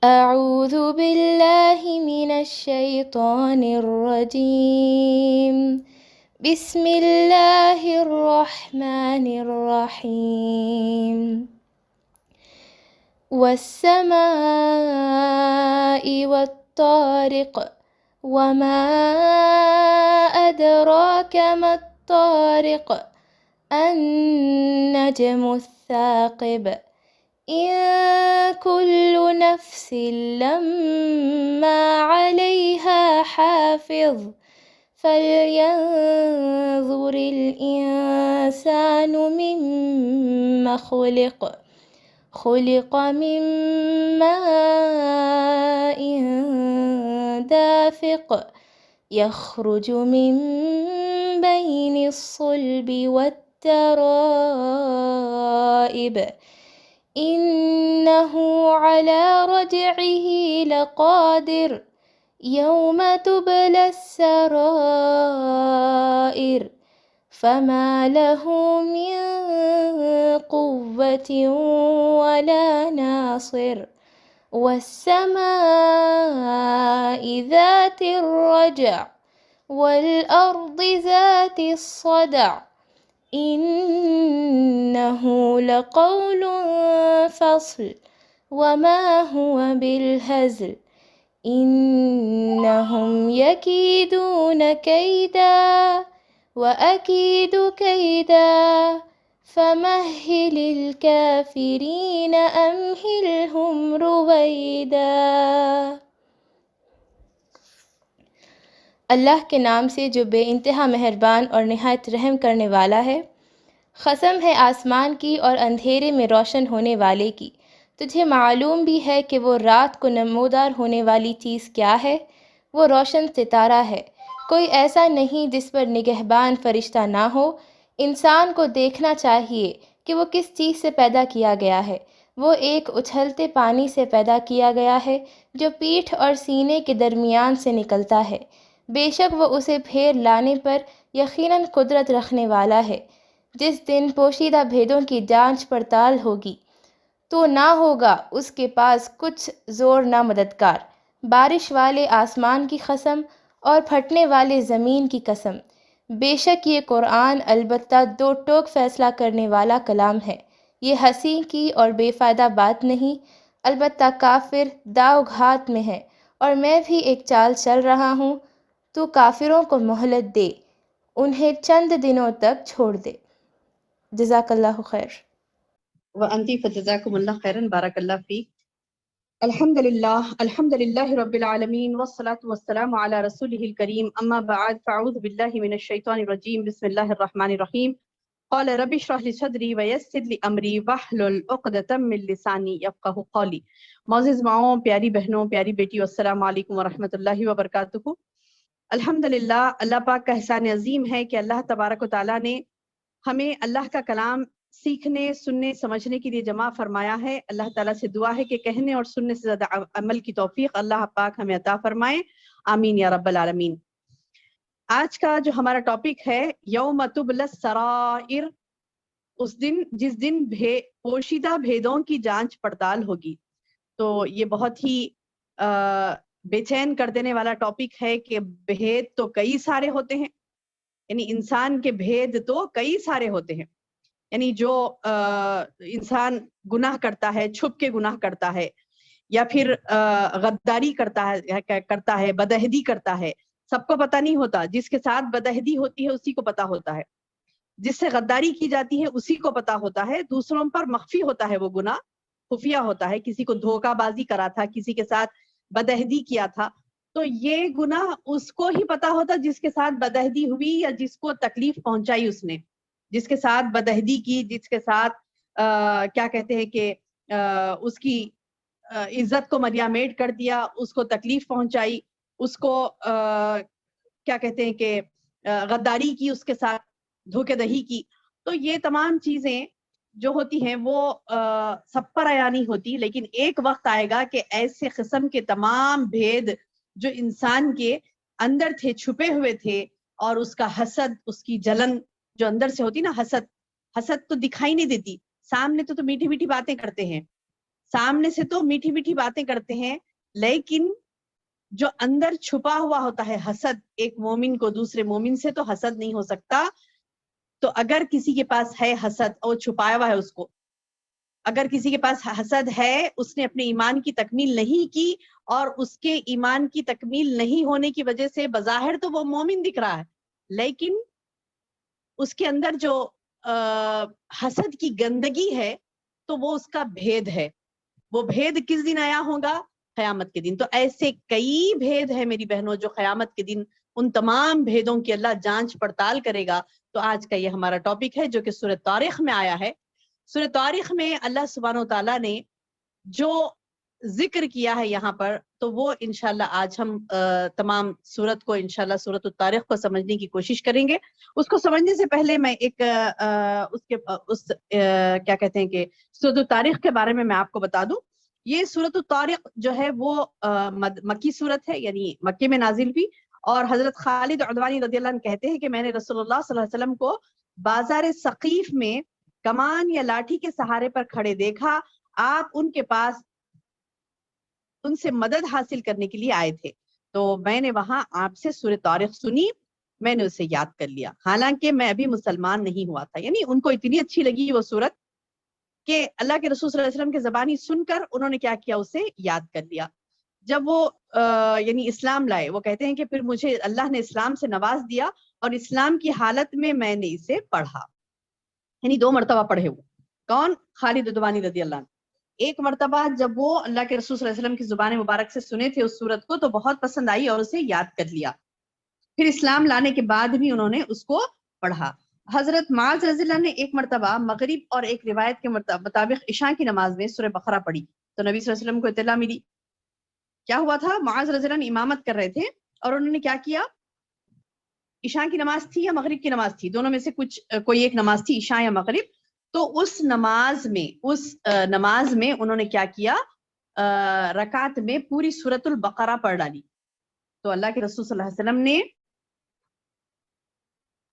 أعوذ بالله من الشيطان الرجيم. بسم الله الرحمن الرحيم. والسماء والطارق وما أدراك ما الطارق النجم الثاقب إن كل نفس لما عليها حافظ فلينظر الإنسان مما خلق من ماء دافق يخرج من بين الصلب والترائب إنه على رجعه لقادر يوم تبلى السرائر فما له من قوة ولا ناصر والسماء ذات الرجع والأرض ذات الصدع إنه لقول فصل وما هو بالهزل إنهم يكيدون كيدا وأكيد كيدا فمهل الكافرين أمهلهم رويدا۔ اللہ کے نام سے جو بے انتہا مہربان اور نہایت رحم کرنے والا ہے۔ قسم ہے آسمان کی اور اندھیرے میں روشن ہونے والے کی۔ تجھے معلوم بھی ہے کہ وہ رات کو نمودار ہونے والی چیز کیا ہے؟ وہ روشن ستارہ ہے۔ کوئی ایسا نہیں جس پر نگہبان فرشتہ نہ ہو۔ انسان کو دیکھنا چاہیے کہ وہ کس چیز سے پیدا کیا گیا ہے۔ وہ ایک اچھلتے پانی سے پیدا کیا گیا ہے جو پیٹھ اور سینے کے درمیان سے نکلتا ہے۔ بے شک وہ اسے پھیر لانے پر یقیناً قدرت رکھنے والا ہے۔ جس دن پوشیدہ بھیدوں کی جانچ پڑتال ہوگی تو نہ ہوگا اس کے پاس کچھ زور نہ مددگار۔ بارش والے آسمان کی قسم اور پھٹنے والے زمین کی قسم، بے شک یہ قرآن البتہ دو ٹوک فیصلہ کرنے والا کلام ہے۔ یہ ہنسی کی اور بے فائدہ بات نہیں، البتہ کافر داؤ گھات میں ہے۔ اور میں بھی ایک چال چل رہا ہوں، تو کافروں کو مہلت دے، انہیں چند دنوں تک چھوڑ دے۔ جزاک اللہ خیر۔ وانتی فجزاکم اللہ خیرا، بارک اللہ فیک۔ الحمد للہ رب العالمین والصلاة والسلام علی رسولہ الکریم، اما بعد فاعوذ باللہ من الشیطان الرجیم، بسم اللہ الرحمن الرحیم۔ قال رب اشرح لي صدری ویسر لي امری واحلل عقدۃ من لسانی یفقہوا قولی۔ معزز ماؤں، پیاری بہنوں، پیاری بیٹیوں، السلام علیکم ورحمۃ اللہ وبرکاتہ۔ الحمدللہ، اللہ پاک کا احسان عظیم ہے کہ اللہ تبارک و تعالیٰ نے ہمیں اللہ کا کلام سیکھنے، سننے، سمجھنے کے لیے جمع فرمایا ہے۔ اللہ تعالیٰ سے دعا ہے کہ کہنے اور سننے سے زیادہ عمل کی توفیق اللہ پاک ہمیں عطا فرمائے، آمین یا رب العالمین۔ آج کا جو ہمارا ٹاپک ہے یوم تبلی السرائر، اس دن جس دن پوشیدہ بھیدوں کی جانچ پڑتال ہوگی۔ تو یہ بہت ہی بے چین کر دینے والا ٹاپک ہے کہ بھید تو کئی سارے ہوتے ہیں، یعنی انسان کے بھید تو کئی سارے ہوتے ہیں۔ یعنی جو انسان گناہ کرتا ہے، چھپ کے گناہ کرتا ہے، یا پھر غداری کرتا ہے، بدعہدی کرتا ہے، سب کو پتہ نہیں ہوتا۔ جس کے ساتھ بدعہدی ہوتی ہے اسی کو پتہ ہوتا ہے، جس سے غداری کی جاتی ہے اسی کو پتہ ہوتا ہے۔ دوسروں پر مخفی ہوتا ہے، وہ گناہ خفیہ ہوتا ہے۔ کسی کو دھوکہ بازی کرا تھا، کسی کے ساتھ بدعہدی کیا تھا، تو یہ گناہ اس کو ہی پتہ ہوتا جس کے ساتھ بدعہدی ہوئی یا جس کو تکلیف پہنچائی اس نے، جس کے ساتھ بدعہدی کی، جس کے ساتھ کیا کہتے ہیں کہ اس کی عزت کو ملیامیٹ کر دیا، اس کو تکلیف پہنچائی، اس کو کیا کہتے ہیں کہ غداری کی، اس کے ساتھ دھوکے دہی کی۔ تو یہ تمام چیزیں جو ہوتی ہیں وہ سب پر عیاں نہیں ہوتی، لیکن ایک وقت آئے گا کہ ایسے قسم کے تمام بھید جو انسان کے اندر تھے، چھپے ہوئے تھے، اور اس کا حسد، اس کی جلن جو اندر سے ہوتی نا، حسد تو دکھائی نہیں دیتی، سامنے تو میٹھی میٹھی باتیں کرتے ہیں، سامنے سے تو میٹھی میٹھی باتیں کرتے ہیں، لیکن جو اندر چھپا ہوا ہوتا ہے حسد، ایک مومن کو دوسرے مومن سے تو حسد نہیں ہو سکتا. تو اگر کسی کے پاس ہے حسد اور چھپایا ہوا ہے اس کو، اگر کسی کے پاس حسد ہے، اس نے اپنے ایمان کی تکمیل نہیں کی، اور اس کے ایمان کی تکمیل نہیں ہونے کی وجہ سے بظاہر تو وہ مومن دکھ رہا ہے، لیکن اس کے اندر جو حسد کی گندگی ہے تو وہ اس کا بھید ہے. وہ بھید کس دن آیا ہوگا؟ قیامت کے دن. تو ایسے کئی بھید ہیں میری بہنوں جو قیامت کے دن ان تمام بھیدوں کی اللہ جانچ پڑتال کرے گا. تو آج کا یہ ہمارا ٹاپک ہے جو کہ سورہ طارق میں آیا ہے. سورہ طارق میں اللہ سبحانہ و تعالیٰ نے جو ذکر کیا ہے یہاں پر، تو وہ انشاءاللہ آج ہم تمام سورت کو انشاءاللہ سورۃ الطارق کو سمجھنے کی کوشش کریں گے. اس کو سمجھنے سے پہلے میں ایک کیا کہتے ہیں کہ سورۃ الطارق کے بارے میں آپ کو بتا دوں. یہ سورۃ الطارق جو ہے وہ مکی سورت ہے، یعنی مکے میں نازل ہوئی. اور حضرت خالد عدوانی رضی اللہ عنہ کہتے ہیں کہ میں نے رسول اللہ صلی اللہ علیہ وسلم کو بازار ثقیف میں کمان یا لاٹھی کے سہارے پر کھڑے دیکھا. آپ ان کے پاس ان سے مدد حاصل کرنے کے لیے آئے تھے، تو میں نے وہاں آپ سے سورہ طارق سنی، میں نے اسے یاد کر لیا، حالانکہ میں ابھی مسلمان نہیں ہوا تھا. یعنی ان کو اتنی اچھی لگی وہ سورت کہ اللہ کے رسول صلی اللہ علیہ وسلم کے زبانی سن کر انہوں نے کیا کیا، اسے یاد کر لیا. جب وہ یعنی اسلام لائے، وہ کہتے ہیں کہ پھر مجھے اللہ نے اسلام سے نواز دیا اور اسلام کی حالت میں میں نے اسے پڑھا. یعنی 2 مرتبہ پڑھے وہ. کون؟ خالد عدوانی رضی اللہ عنہ. ایک مرتبہ جب وہ اللہ کے رسول صلی اللہ علیہ وسلم کی زبان مبارک سے سنے تھے اس سورت کو تو بہت پسند آئی اور اسے یاد کر لیا. پھر اسلام لانے کے بعد بھی انہوں نے اس کو پڑھا. حضرت معاذ رضی اللہ نے ایک مرتبہ مغرب اور ایک روایت کے مطابق عشاء کی نماز میں سورہ بقرہ پڑھی تو نبی صلی اللہ علیہ وسلم کو اطلاع ملی. کیا ہوا تھا؟ معاذ رضی اللہ عنہ امامت کر رہے تھے اور انہوں نے کیا کیا، عشاء کی نماز تھی یا مغرب کی نماز تھی، دونوں میں سے کوئی ایک نماز تھی، عشاء یا مغرب. تو اس نماز میں انہوں نے کیا کیا، رکعت میں پوری سورۃ البقرہ پڑھ ڈالی. تو اللہ کے رسول صلی اللہ علیہ وسلم نے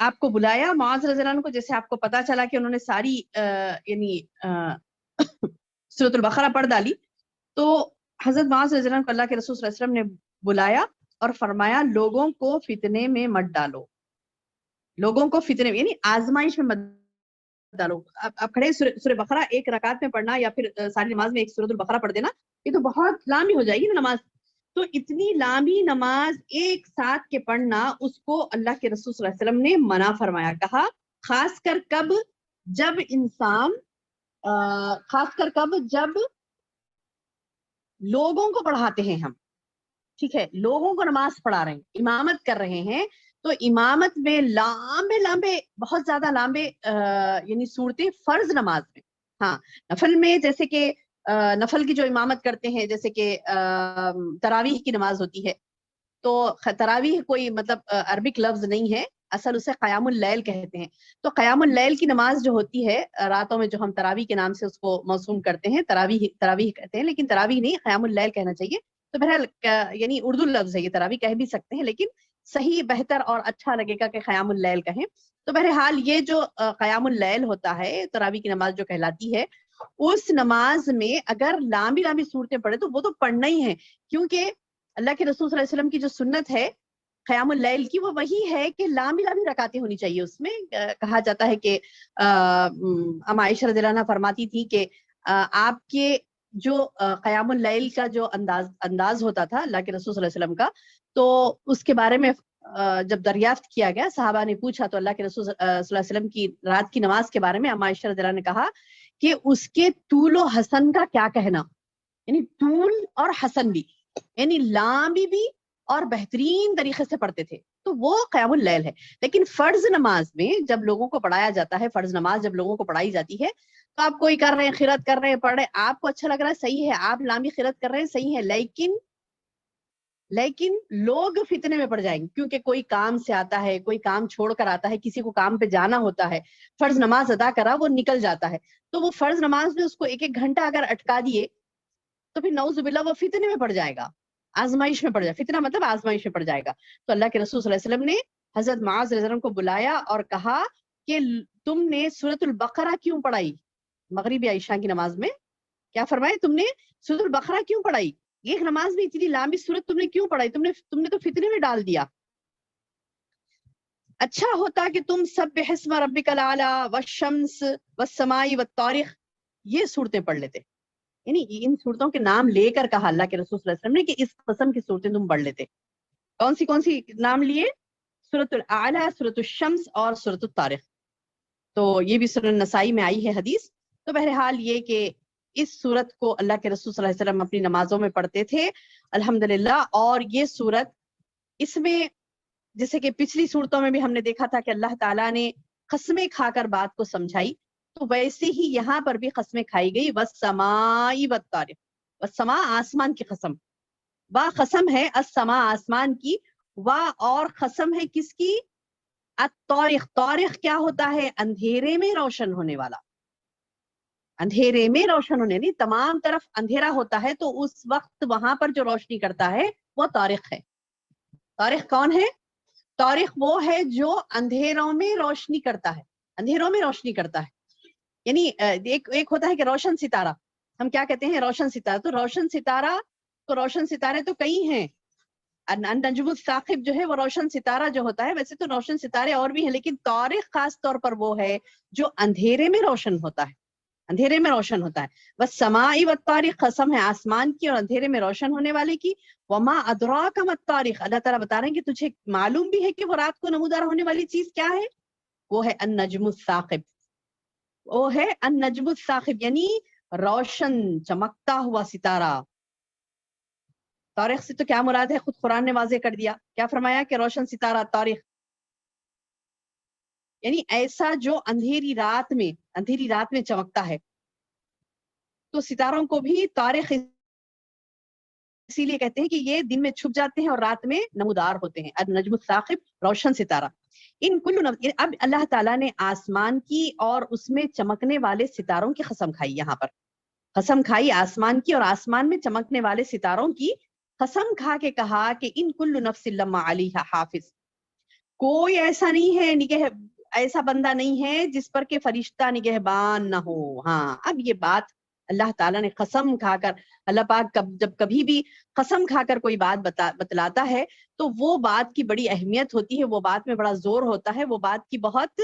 آپ کو بلایا معاذ رضی اللہ عنہ کو. جیسے آپ کو پتا چلا کہ انہوں نے ساری یعنی سورۃ البقرہ پڑھ ڈالی، تو حضرت معاذ رضی اللہ عنہ کو اللہ کے رسول صلی اللہ علیہ وسلم نے بلایا اور فرمایا لوگوں کو فتنے میں مت ڈالو، لوگوں کو فتنے میں یعنی آزمائش میں مت ڈالو. اب کھڑے سورہ بقرہ ایک رکعت میں پڑھنا یا پھر ساری نماز میں ایک سورۃ البقرہ پڑھ دینا، یہ تو بہت لمبی ہو جائے گی نا نماز. تو اتنی لمبی نماز ایک ساتھ کے پڑھنا اس کو اللہ کے رسول صلی اللہ علیہ وسلم نے منع فرمایا. کہا خاص کر کب، جب انسان جب لوگوں کو پڑھاتے ہیں ہم، ٹھیک ہے، لوگوں کو نماز پڑھا رہے ہیں، امامت کر رہے ہیں، تو امامت میں لمبے بہت زیادہ لمبے یعنی صورتیں فرض نماز میں. ہاں نفل میں جیسے کہ نفل کی جو امامت کرتے ہیں جیسے کہ تراویح کی نماز ہوتی ہے، تو تراویح کوئی مطلب عربک لفظ نہیں ہے، اصل اسے قیام اللیل کہتے ہیں. تو قیام اللیل کی نماز جو ہوتی ہے راتوں میں، جو ہم تراویح کے نام سے اس کو موسوم کرتے ہیں، تراویح کہتے ہیں، لیکن تراویح نہیں، قیام اللیل کہنا چاہیے. تو بہرحال یعنی اردو لفظ ہے، یہ تراویح کہہ بھی سکتے ہیں، لیکن صحیح بہتر اور اچھا لگے گا کہ قیام اللیل کہیں. تو بہرحال یہ جو قیام اللیل ہوتا ہے، تراویح کی نماز جو کہلاتی ہے، اس نماز میں اگر لمبی صورتیں پڑھے تو وہ تو پڑھنا ہی ہے، کیونکہ اللہ کے رسول صلی اللہ علیہ وسلم کی جو سنت ہے قیام اللیل کی وہ وہی ہے کہ لمبی رکعتیں ہونی چاہیے. اس میں کہا جاتا ہے کہ عائشہ رضی اللہ عنہا فرماتی تھی کہ آپ کے جو قیام اللیل کا جو انداز ہوتا تھا اللہ کے رسول صلی اللہ علیہ وسلم کا، تو اس کے بارے میں جب دریافت کیا گیا، صحابہ نے پوچھا تو اللہ کے رسول صلی اللہ علیہ وسلم کی رات کی نماز کے بارے میں عائشہ رضی اللہ عنہا نے کہا کہ اس کے طول و حسن کا کیا کہنا، یعنی طول اور حسن بھی، یعنی لامبی بھی اور بہترین طریقے سے پڑھتے تھے، تو وہ قیام اللیل ہے. لیکن فرض نماز میں جب لوگوں کو پڑھایا جاتا ہے، فرض نماز جب لوگوں کو پڑھائی جاتی ہے، تو آپ کوئی کر رہے ہیں، قرات کر رہے ہیں، پڑھ رہے ہیں، آپ کو اچھا لگ رہا ہے، صحیح ہے، آپ لامبی قرات کر رہے ہیں، صحیح ہے، لیکن لوگ فتنے میں پڑ جائیں گے، کیونکہ کوئی کام سے آتا ہے، کوئی کام چھوڑ کر آتا ہے، کسی کو کام پہ جانا ہوتا ہے، فرض نماز ادا کرا وہ نکل جاتا ہے، تو وہ فرض نماز میں اس کو 1 گھنٹہ اگر اٹکا دیے تو پھر نعوذ باللہ وہ فتنے میں پڑ جائے گا، آزمائش میں پڑ جائے، فتنہ مطلب آزمائش میں پڑ جائے گا. تو اللہ کے رسول صلی اللہ علیہ وسلم نے حضرت معاذ رضی اللہ عنہ کو بلایا اور کہا کہ تم نے سورۃ البقرہ کیوں پڑھائی مغرب یا عشاء کی نماز میں؟ کیا فرمایا تم نے سورۃ البقرہ کیوں پڑھائی؟ ایک نماز میں اتنی لمبی سورت تم نے کیوں پڑھائی؟ تم نے تو فتنے میں ڈال دیا. اچھا ہوتا کہ تم سبح اسم ربک الاعلی والشمس والسماء والطارق یہ صورتیں پڑھ لیتے. یعنی ان صورتوں کے نام لے کر کہا اللہ کے رسول صلی اللہ علیہ وسلم نے کہ اس قسم کی صورتیں تم پڑھ لیتے. کون سی نام لیے؟ سورۃ الاعلی، سورۃ الشمس اور سورۃ الطارق. تو یہ بھی سنن نسائی میں آئی ہے حدیث. تو بہرحال یہ کہ اس صورت کو اللہ کے رسول صلی اللہ علیہ وسلم اپنی نمازوں میں پڑھتے تھے الحمدللہ. اور یہ صورت اس میں جیسے کہ پچھلی صورتوں میں بھی ہم نے دیکھا تھا کہ اللہ تعالیٰ نے قسمیں کھا کر بات کو سمجھائی، تو ویسے ہی یہاں پر بھی قسمیں کھائی گئی. والسماء والطارق، والسماء آسمان کی قسم، وا قسم ہے السماء آسمان کی، وا اور قسم ہے کس کی؟ الطارق. طارق کیا ہوتا ہے؟ اندھیرے میں روشن ہونے والا. اندھیرے میں روشن ہونے، نہیں تمام طرف اندھیرا ہوتا ہے تو اس وقت وہاں پر جو روشنی کرتا ہے وہ طارق ہے. طارق کون ہے؟ طارق وہ ہے جو اندھیروں میں روشنی کرتا ہے. اندھیروں میں روشنی کرتا ہے یعنی ایک ہوتا ہے کہ روشن ستارہ، ہم کیا کہتے ہیں؟ روشن ستارہ. تو روشن ستارہ، تو روشن ستارے تو کئی ہیں. النجم الثاقب جو ہے وہ روشن ستارہ جو ہوتا ہے، ویسے تو روشن ستارے اور بھی ہیں، لیکن طارق خاص طور پر وہ ہے جو اندھیرے میں روشن ہوتا ہے. اندھیرے میں روشن ہوتا ہے. والسماء والطارق، قسم ہے آسمان کی اور اندھیرے میں روشن ہونے والے کی. وما ادراک ما الطارق، اللہ تعالیٰ بتا رہے ہیں کہ تجھے معلوم بھی ہے کہ وہ رات کو نمودار ہونے والی چیز کیا ہے؟ وہ ہے النجم الثاقب. وہ ہے النجم الثاقب یعنی روشن چمکتا ہوا ستارہ. طارق سے تو کیا مراد ہے؟ خود قرآن نے واضح کر دیا. کیا فرمایا کہ روشن ستارہ طارق یعنی ایسا جو اندھیری رات میں چمکتا ہے. تو ستاروں کو بھی طارق اسی لیے کہتے ہیں کہ یہ دن میں چھپ جاتے ہیں اور رات میں نمودار ہوتے ہیں. النجم الثاقب روشن ستارہ. ان کل اب اللہ تعالیٰ نے آسمان کی اور اس میں چمکنے والے ستاروں کی قسم کھائی. یہاں پر قسم کھائی آسمان کی اور آسمان میں چمکنے والے ستاروں کی. قسم کھا کے کہا کہ ان کل نفس لما علیہا حافظ، کوئی ایسا نہیں ہے ایسا بندہ نہیں ہے جس پر کہ فرشتہ نگہبان نہ ہو. ہاں اب یہ بات اللہ تعالیٰ نے قسم کھا کر، اللہ پاک جب کبھی بھی قسم کھا کر کوئی بات بتلاتا ہے تو وہ بات کی بڑی اہمیت ہوتی ہے، وہ بات میں بڑا زور ہوتا ہے، وہ بات کی بہت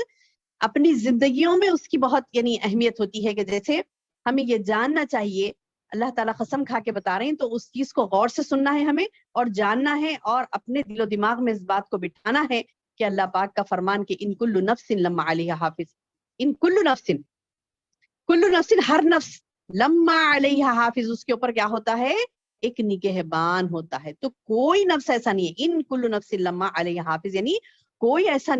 اپنی زندگیوں میں اس کی بہت یعنی اہمیت ہوتی ہے. کہ جیسے ہمیں یہ جاننا چاہیے اللہ تعالیٰ قسم کھا کے بتا رہے ہیں تو اس چیز کو غور سے سننا ہے ہمیں اور جاننا ہے اور اپنے دل و دماغ میں اس بات کو بٹھانا ہے کہ اللہ پاک کا فرمان کہ ان کل نفس لما علیہا حافظ. ان کل نفس ہر نفس لما علیہا حافظ، اس کے اوپر کیا ہوتا ہے؟ ایک نگہبان ہوتا ہے. تو کوئی نفس ایسا نہیں ہے. ان کل نفس لما علیہا حافظ یعنی کوئی ایسا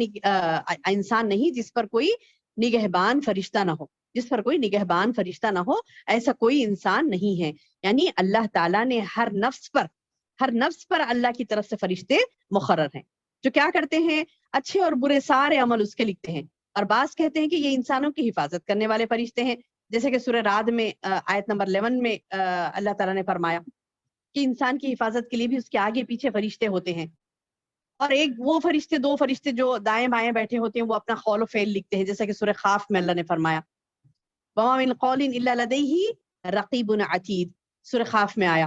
انسان نہیں جس پر کوئی نگہبان فرشتہ نہ ہو، جس پر کوئی نگہبان فرشتہ نہ ہو. ایسا کوئی انسان نہیں ہے. یعنی اللہ تعالیٰ نے ہر نفس پر اللہ کی طرف سے فرشتے مقرر ہیں جو کیا کرتے ہیں؟ اچھے اور برے سارے عمل اس کے لکھتے ہیں. اور بعض کہتے ہیں کہ یہ انسانوں کی حفاظت کرنے والے فرشتے ہیں، جیسے کہ سورہ رعد میں آیت نمبر 11 میں اللہ تعالیٰ نے فرمایا کہ انسان کی حفاظت کے لیے بھی اس کے آگے پیچھے فرشتے ہوتے ہیں. اور ایک وہ فرشتے، دو فرشتے جو دائیں بائیں بیٹھے ہوتے ہیں وہ اپنا قول و فعل لکھتے ہیں، جیسا کہ سورہ قاف میں اللہ نے فرمایا وَمَا مِنْ قَوْلٍ إِلَّا لَدَيْهِ رَقِيبٌ عَتِيدٌ، سورہ قاف میں آیا.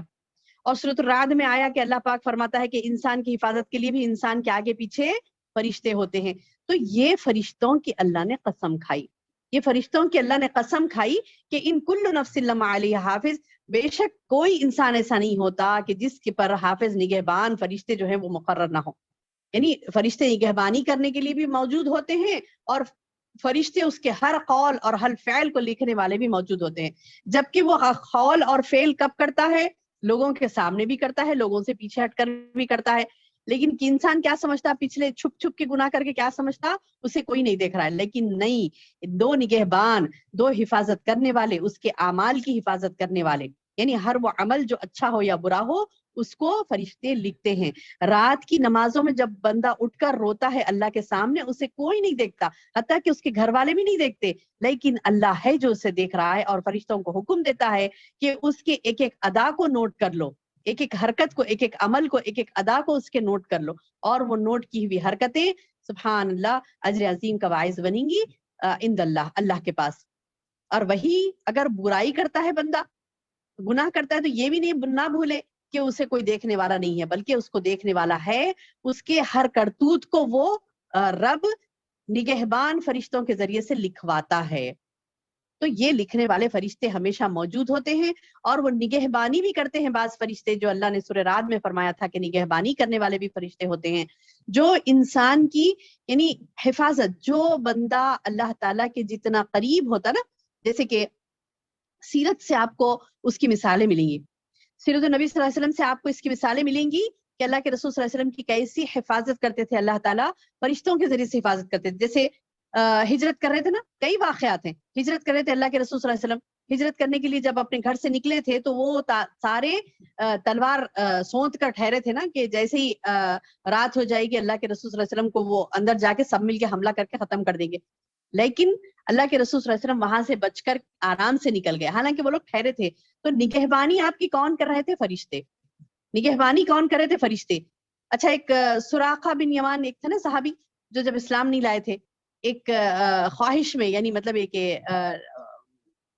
اور سورۃ الرعد میں آیا کہ اللہ پاک فرماتا ہے کہ انسان کی حفاظت کے لیے بھی انسان کے آگے پیچھے فرشتے ہوتے ہیں. تو یہ فرشتوں کی اللہ نے قسم کھائی، یہ فرشتوں کی اللہ نے قسم کھائی کہ ان کل نفس لما علیہا حافظ، بے شک کوئی انسان ایسا نہیں ہوتا کہ جس کے پر حافظ نگہبان فرشتے جو ہیں وہ مقرر نہ ہو. یعنی فرشتے نگہبانی کرنے کے لیے بھی موجود ہوتے ہیں اور فرشتے اس کے ہر قول اور ہر فعل کو لکھنے والے بھی موجود ہوتے ہیں. جبکہ وہ قول اور فعل کب کرتا ہے؟ لوگوں کے سامنے بھی کرتا ہے، لوگوں سے پیچھے ہٹ کر بھی کرتا ہے. لیکن انسان کیا سمجھتا؟ پچھلے چھپ کے گناہ کر کے کیا سمجھتا؟ اسے کوئی نہیں دیکھ رہا ہے. لیکن نہیں، دو نگہبان، دو حفاظت کرنے والے، اس کے اعمال کی حفاظت کرنے والے، یعنی ہر وہ عمل جو اچھا ہو یا برا ہو اس کو فرشتے لکھتے ہیں. رات کی نمازوں میں جب بندہ اٹھ کر روتا ہے اللہ کے سامنے، اسے کوئی نہیں دیکھتا، حتیٰ کہ اس کے گھر والے بھی نہیں دیکھتے، لیکن اللہ ہے جو اسے دیکھ رہا ہے اور فرشتوں کو حکم دیتا ہے کہ اس کے ایک ایک ادا کو نوٹ کر لو، ایک ایک حرکت کو، ایک ایک عمل کو، ایک ایک ادا کو اس کے نوٹ کر لو. اور وہ نوٹ کی ہوئی حرکتیں سبحان اللہ اجر عظیم کا باعث بنیں گی عند اللہ، اللہ کے پاس. اور وہی اگر برائی کرتا ہے بندہ گناہ کرتا ہے تو یہ بھی نہیں نہ بھولے کہ اسے کوئی دیکھنے والا نہیں ہے، بلکہ اس کو دیکھنے والا ہے، اس کے ہر کرتوت کو وہ رب نگہبان فرشتوں کے ذریعے سے لکھواتا ہے. تو یہ لکھنے والے فرشتے ہمیشہ موجود ہوتے ہیں، اور وہ نگہبانی بھی کرتے ہیں. بعض فرشتے جو اللہ نے سورہ رعد میں فرمایا تھا کہ نگہبانی کرنے والے بھی فرشتے ہوتے ہیں، جو انسان کی یعنی حفاظت، جو بندہ اللہ تعالیٰ کے جتنا قریب ہوتا نا، جیسے کہ سیرت سے آپ کو اس کی مثالیں ملیں گی، سیرت النبی صلی اللہ علیہ وسلم سے آپ کو اس کی مثالیں ملیں گی کہ اللہ کے رسول صلی اللہ علیہ وسلم کی کیسی حفاظت کرتے تھے اللہ تعالیٰ، فرشتوں کے ذریعے سے حفاظت کرتے تھے. جیسے ہجرت کر رہے تھے نا، کئی واقعات ہیں، ہجرت کر رہے تھے اللہ کے رسول صلی اللہ علیہ وسلم، ہجرت کرنے کے لیے جب اپنے گھر سے نکلے تھے تو وہ سارے تلوار سونت کر ٹھہرے تھے نا کہ جیسے ہی رات ہو جائے گی اللہ کے رسول صلی اللہ علیہ وسلم کو وہ اندر جا کے سب مل کے حملہ کر کے ختم کر دیں گے. لیکن اللہ کے رسول صلی اللہ علیہ وسلم وہاں سے بچ کر آرام سے نکل گئے، حالانکہ وہ لوگ ٹھہرے تھے. تو نگہبانی آپ کی کون کر رہے تھے؟ فرشتے. نگہبانی کون کر رہے تھے؟ فرشتے. اچھا، ایک سراقہ بن یمان ایک تھا نا صحابی، جو جب اسلام نہیں لائے تھے، ایک خواہش میں، یعنی مطلب ایک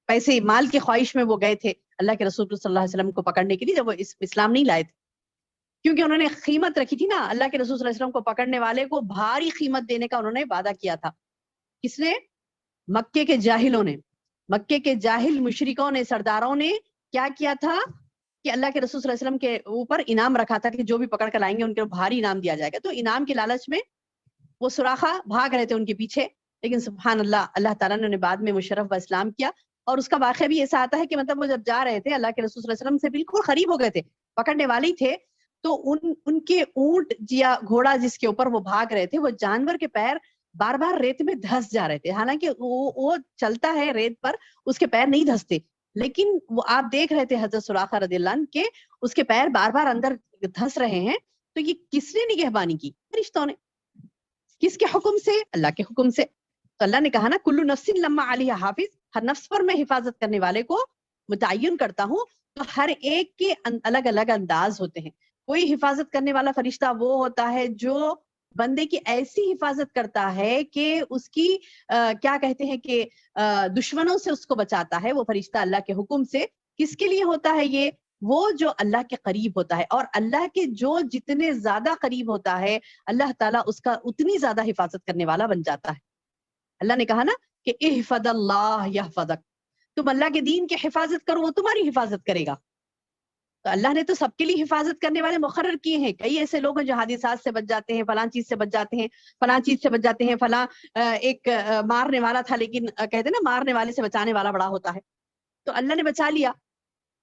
پیسے مال کی خواہش میں وہ گئے تھے اللہ کے رسول صلی اللہ علیہ وسلم کو پکڑنے کے لیے، جب وہ اسلام نہیں لائے تھے، کیونکہ انہوں نے قیمت رکھی تھی نا، اللہ کے رسول صلی اللہ علیہ وسلم کو پکڑنے والے کو بھاری قیمت دینے کا انہوں نے وعدہ کیا تھا. کس نے؟ مکے کے جاہلوں نے، مکے کے جاہل مشرکوں نے، سرداروں نے کیا کیا تھا کہ اللہ کے رسول صلی اللہ علیہ وسلم کے اوپر انعام رکھا تھا کہ جو بھی پکڑ کر لائیں گے ان کے بھاری انعام دیا جائے گا. تو انعام کے لالچ میں وہ سراخا بھاگ رہے تھے ان کے پیچھے، لیکن سبحان اللہ، اللہ تعالیٰ نے بعد میں مشرف و اسلام کیا. اور اس کا واقعہ بھی ایسا آتا ہے کہ مطلب وہ جب جا رہے تھے اللہ کے رسول صلی اللہ علیہ وسلم سے بالکل قریب ہو گئے تھے، پکڑنے والے ہی تھے، تو ان کے اونٹ یا گھوڑا جس کے اوپر وہ بھاگ رہے تھے، وہ جانور کے پیر بار بار ریت میں دھس جا رہے تھے. حالانکہ وہ چلتا ہے ریت پر، اس کے پیر نہیں دھستے، لیکن وہ آپ دیکھ رہے تھے حضرت سراقہ رضی اللہ عنہ کے اس کے پیر بار بار اندر دھس رہے ہیں. تو یہ کس نے نگہبانی کی؟ فرشتوں نے. کس کے حکم سے؟ اللہ کے حکم سے. تو اللہ نے کہا نا کلو نفس لما علیہ حافظ، ہر نفس پر میں حفاظت کرنے والے کو متعین کرتا ہوں. تو ہر ایک کے الگ الگ انداز ہوتے ہیں. کوئی حفاظت کرنے والا فرشتہ وہ ہوتا ہے جو بندے کی ایسی حفاظت کرتا ہے کہ اس کی کیا کہتے ہیں کہ دشمنوں سے اس کو بچاتا ہے، وہ فرشتہ اللہ کے حکم سے. کس کے لیے ہوتا ہے یہ؟ وہ جو اللہ کے قریب ہوتا ہے، اور اللہ کے جو جتنے زیادہ قریب ہوتا ہے اللہ تعالیٰ اس کا اتنی زیادہ حفاظت کرنے والا بن جاتا ہے. اللہ نے کہا نا کہ احفظ اللہ یحفظک، تم اللہ کے دین کی حفاظت کرو وہ تمہاری حفاظت کرے گا. تو اللہ نے تو سب کے لیے حفاظت کرنے والے مقرر کیے ہیں. کئی ایسے لوگ ہیں جو حادثات سے بچ جاتے ہیں، فلاں چیز سے بچ جاتے ہیں، فلاں چیز سے بچ جاتے ہیں، فلاں ایک مارنے والا تھا لیکن کہتے ہیں نا مارنے والے سے بچانے والا بڑا ہوتا ہے، تو اللہ نے بچا لیا.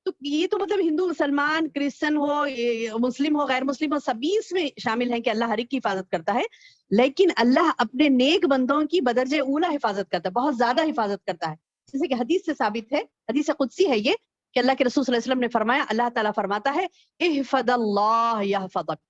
تو یہ تو مطلب ہندو، مسلمان، کرسچن ہو، مسلم ہو، غیر مسلم ہو، سبھی اس میں شامل ہیں کہ اللہ ہر ایک کی حفاظت کرتا ہے. لیکن اللہ اپنے نیک بندوں کی بدرجہ اولا حفاظت کرتا ہے، بہت زیادہ حفاظت کرتا ہے. جیسے کہ حدیث سے ثابت ہے، حدیث قدسی ہے یہ، کہ اللہ کے رسول صلی اللہ علیہ وسلم نے فرمایا، اللہ تعالیٰ فرماتا ہے احفظ اللہ یحفظک،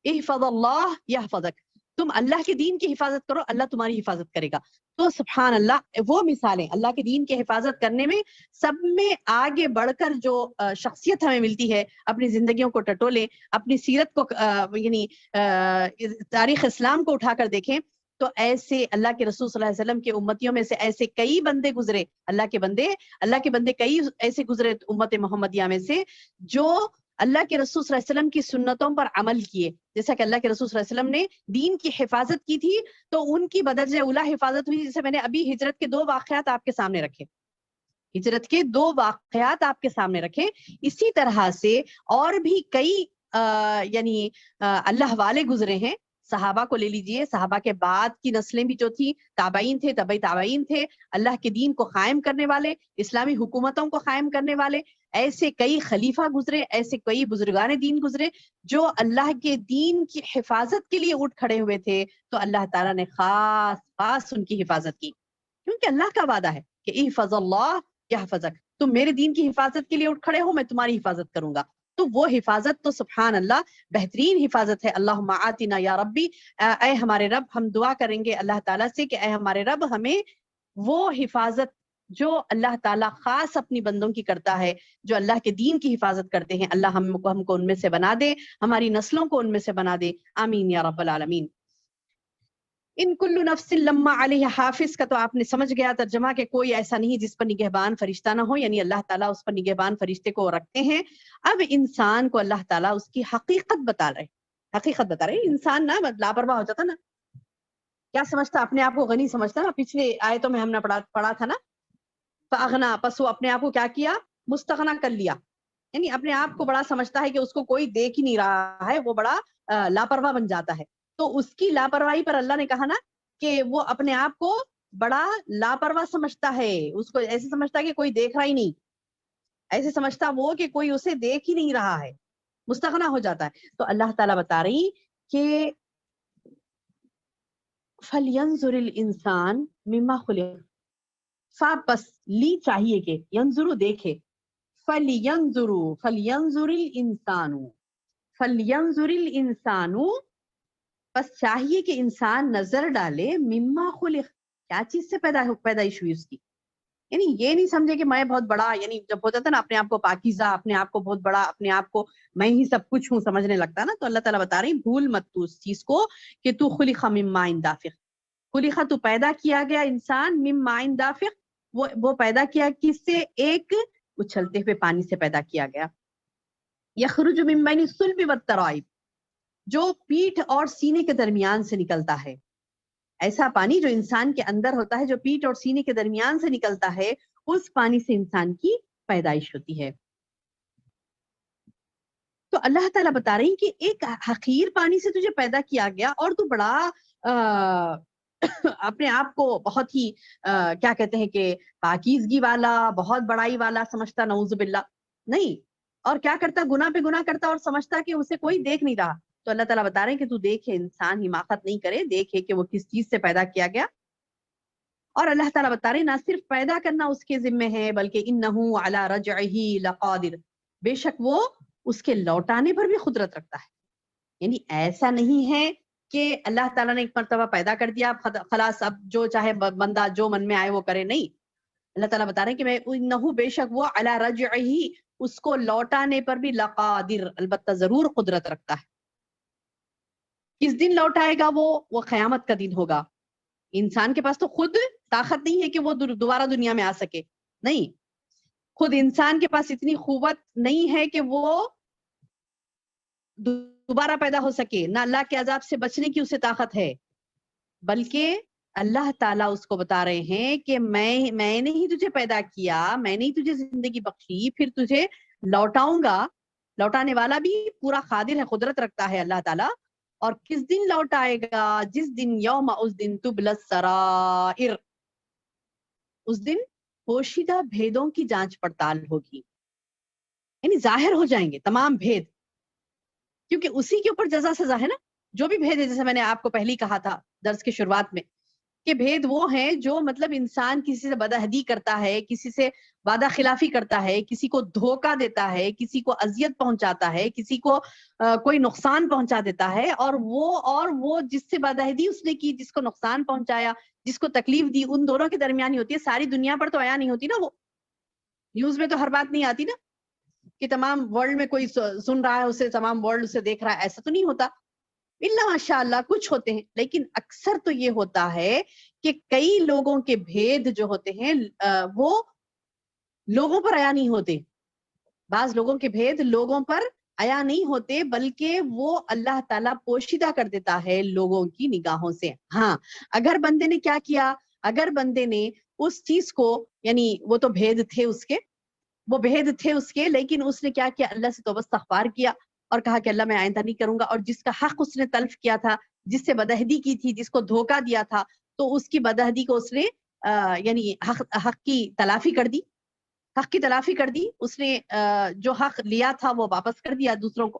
احفظ اللہ یحفظک، تم اللہ کے دین کی حفاظت کرو اللہ تمہاری حفاظت کرے گا. تو سبحان اللہ، وہ مثالیں اللہ کے دین کی حفاظت کرنے میں سب میں آگے بڑھ کر جو شخصیت ہمیں ملتی ہے، اپنی زندگیوں کو ٹٹولیں، اپنی سیرت کو یعنی تاریخ اسلام کو اٹھا کر دیکھیں، تو ایسے اللہ کے رسول صلی اللہ علیہ وسلم کے امتیوں میں سے ایسے کئی بندے گزرے، اللہ کے بندے کئی ایسے گزرے امت محمدیہ میں سے جو اللہ کے رسول صلی اللہ علیہ وسلم کی سنتوں پر عمل کیے. جیسا کہ اللہ کے رسول صلی اللہ علیہ وسلم نے دین کی حفاظت کی تھی تو ان کی بدرجہ اولا حفاظت ہوئی. جیسے میں نے ابھی ہجرت کے 2 واقعات آپ کے سامنے رکھے، ہجرت کے 2 واقعات آپ کے سامنے رکھے. اسی طرح سے اور بھی کئی یعنی اللہ والے گزرے ہیں. صحابہ کو لے لیجئے، صحابہ کے بعد کی نسلیں بھی جو تھی، تابعین تھے، تبعی تابعین تھے، اللہ کے دین کو قائم کرنے والے، اسلامی حکومتوں کو قائم کرنے والے، ایسے کئی خلیفہ گزرے، ایسے کئی بزرگان دین گزرے جو اللہ کے دین کی حفاظت کے لیے اٹھ کھڑے ہوئے تھے. تو اللہ تعالیٰ نے خاص ان کی حفاظت کی، کیونکہ اللہ کا وعدہ ہے کہ احفظ اللہ یحفظک، تم میرے دین کی حفاظت کے لیے اٹھ کھڑے ہو میں تمہاری حفاظت کروں گا. تو وہ حفاظت تو سبحان اللہ بہترین حفاظت ہے. اللہم آتنا یا ربی، اے ہمارے رب، ہم دعا کریں گے اللہ تعالیٰ سے کہ اے ہمارے رب ہمیں وہ حفاظت جو اللہ تعالیٰ خاص اپنی بندوں کی کرتا ہے، جو اللہ کے دین کی حفاظت کرتے ہیں، اللہ ہم کو ان میں سے بنا دے، ہماری نسلوں کو ان میں سے بنا دے. آمین یا رب العالمین. ان کل نفس لما علیہ حافظ کا تو آپ نے سمجھ گیا ترجمہ کہ کوئی ایسا نہیں جس پر نگہبان فرشتہ نہ ہو، یعنی اللہ تعالیٰ اس پر نگہبان فرشتے کو رکھتے ہیں۔ اب انسان کو اللہ تعالیٰ اس کی حقیقت بتا رہے، انسان نہ لاپرواہ ہو جاتا نا، کیا سمجھتا اپنے آپ کو غنی سمجھتا نا، پچھلے آیتوں میں ہم نے پڑھا تھا نا، فاغنا، پس وہ اپنے آپ کو کیا کیا، مستغنا کر لیا، یعنی اپنے آپ کو بڑا سمجھتا ہے کہ اس کو کوئی دیکھ ہی نہیں رہا ہے، وہ بڑا لاپرواہ بن جاتا ہے۔ تو اس کی لاپرواہی پر اللہ نے کہا نا کہ وہ اپنے آپ کو بڑا لاپرواہ سمجھتا ہے، اس کو ایسے سمجھتا ہے کہ کوئی دیکھ رہا ہی نہیں، ایسے سمجھتا وہ کہ کوئی اسے دیکھ ہی نہیں رہا ہے، مستغنا ہو جاتا ہے۔ تو اللہ تعالیٰ بتا رہی کہ فَلْيَنْظُرِ الْإِنسَانُ مِمَّا خُلِقَ، پس لی چاہیے کہ ینظرو دیکھے، فَلْيَنْظُرِ الْإِنسَانُ، بس چاہیے کہ انسان نظر ڈالے، مما خلق، کیا چیز سے پیدائش ہوئی اس کی، یعنی یہ نہیں سمجھے کہ میں بہت بڑا، یعنی جب ہوتا تھا نا اپنے آپ کو پاکیزہ، اپنے آپ کو بہت بڑا، اپنے آپ کو میں ہی سب کچھ ہوں سمجھنے لگتا نا، تو اللہ تعالیٰ بتا رہی بھول مت تو اس چیز کو کہ تو خلق من ماء دافق، خلق تو پیدا کیا گیا انسان من ماء دافق، وہ پیدا کیا کس سے، ایک اچھلتے ہوئے پانی سے پیدا کیا گیا، یخرج من بین الصلب والترائب، جو پیٹھ اور سینے کے درمیان سے نکلتا ہے، ایسا پانی جو انسان کے اندر ہوتا ہے، جو پیٹھ اور سینے کے درمیان سے نکلتا ہے، اس پانی سے انسان کی پیدائش ہوتی ہے۔ تو اللہ تعالیٰ بتا رہی کہ ایک حقیر پانی سے تجھے پیدا کیا گیا اور تو بڑا اپنے آپ کو بہت ہی کیا کہتے ہیں کہ پاکیزگی والا، بہت بڑائی والا سمجھتا، نعوذ باللہ، نہیں، اور کیا کرتا، گناہ پہ گناہ کرتا اور سمجھتا کہ اسے کوئی دیکھ نہیں رہا۔ تو اللہ تعالیٰ بتا رہے ہیں کہ تو دیکھے، انسان حماقت نہیں کرے، دیکھے کہ وہ کس چیز سے پیدا کیا گیا، اور اللہ تعالیٰ بتا رہے ہیں نہ صرف پیدا کرنا اس کے ذمے ہے بلکہ انہو علی رجعہ لقادر، بے شک وہ اس کے لوٹانے پر بھی قدرت رکھتا ہے، یعنی ایسا نہیں ہے کہ اللہ تعالیٰ نے ایک مرتبہ پیدا کر دیا خلاص اب جو چاہے بندہ جو من میں آئے وہ کرے، نہیں، اللہ تعالیٰ بتا رہے ہیں کہ میں انہو بے شک وہ علی رجعہ، اس کو لوٹانے پر بھی لقادر، البتہ ضرور قدرت رکھتا ہے۔ کس دن لوٹائے گا وہ قیامت کا دن ہوگا۔ انسان کے پاس تو خود طاقت نہیں ہے کہ وہ دوبارہ دنیا میں آ سکے، نہیں، خود انسان کے پاس اتنی قوت نہیں ہے کہ وہ دوبارہ پیدا ہو سکے، نہ اللہ کے عذاب سے بچنے کی اسے طاقت ہے، بلکہ اللہ تعالیٰ اس کو بتا رہے ہیں کہ میں نے ہی تجھے پیدا کیا، میں نے ہی تجھے زندگی بخشی، پھر تجھے لوٹاؤں گا، لوٹانے والا بھی پورا قادر ہے، قدرت رکھتا ہے اللہ تعالیٰ، اور کس دن لوٹائے گا، جس دن، یوم، اس دن تبل السرائر، اس دن پوشیدہ بھیدوں کی جانچ پڑتال ہوگی، یعنی ظاہر ہو جائیں گے تمام بھید، کیونکہ اسی کے اوپر جزا سزا ہے نا، جو بھی بھید ہے، جیسے میں نے آپ کو پہلی کہا تھا درس کی شروعات میں کہ بھید وہ ہیں جو مطلب انسان کسی سے بدعہدی کرتا ہے، کسی سے وعدہ خلافی کرتا ہے، کسی کو دھوکہ دیتا ہے، کسی کو اذیت پہنچاتا ہے، کسی کو کوئی نقصان پہنچا دیتا ہے، اور وہ جس سے بدعہدی اس نے کی، جس کو نقصان پہنچایا، جس کو تکلیف دی، ان دونوں کے درمیان ہی ہوتی ہے، ساری دنیا پر تو عیاں نہیں ہوتی نا، وہ نیوز میں تو ہر بات نہیں آتی نا کہ تمام ورلڈ میں کوئی سن رہا ہے اسے، تمام ورلڈ اسے دیکھ رہا ہے، ایسا تو نہیں ہوتا، الا ماشاء اللہ کچھ ہوتے ہیں، لیکن اکثر تو یہ ہوتا ہے کہ کئی لوگوں کے بھید جو ہوتے ہیں وہ لوگوں پر عیاں نہیں ہوتے، بعض لوگوں کے بھید لوگوں پر عیاں نہیں ہوتے، بلکہ وہ اللہ تعالیٰ پوشیدہ کر دیتا ہے لوگوں کی نگاہوں سے۔ ہاں، اگر بندے نے کیا کیا، اگر بندے نے اس چیز کو، یعنی وہ تو بھید تھے اس کے، وہ بھید تھے اس کے، لیکن اس نے کیا کیا، اللہ سے توبہ استغفار کیا اور کہا کہ اللہ میں آئندہ نہیں کروں گا، اور جس کا حق اس نے تلف کیا تھا، جس سے بدعہدی کی تھی، جس کو دھوکہ دیا تھا، تو اس کی بدعہدی کو اس نے یعنی حق کی تلافی کر دی، حق کی تلافی کر دی، اس نے جو حق لیا تھا وہ واپس کر دیا دوسروں کو،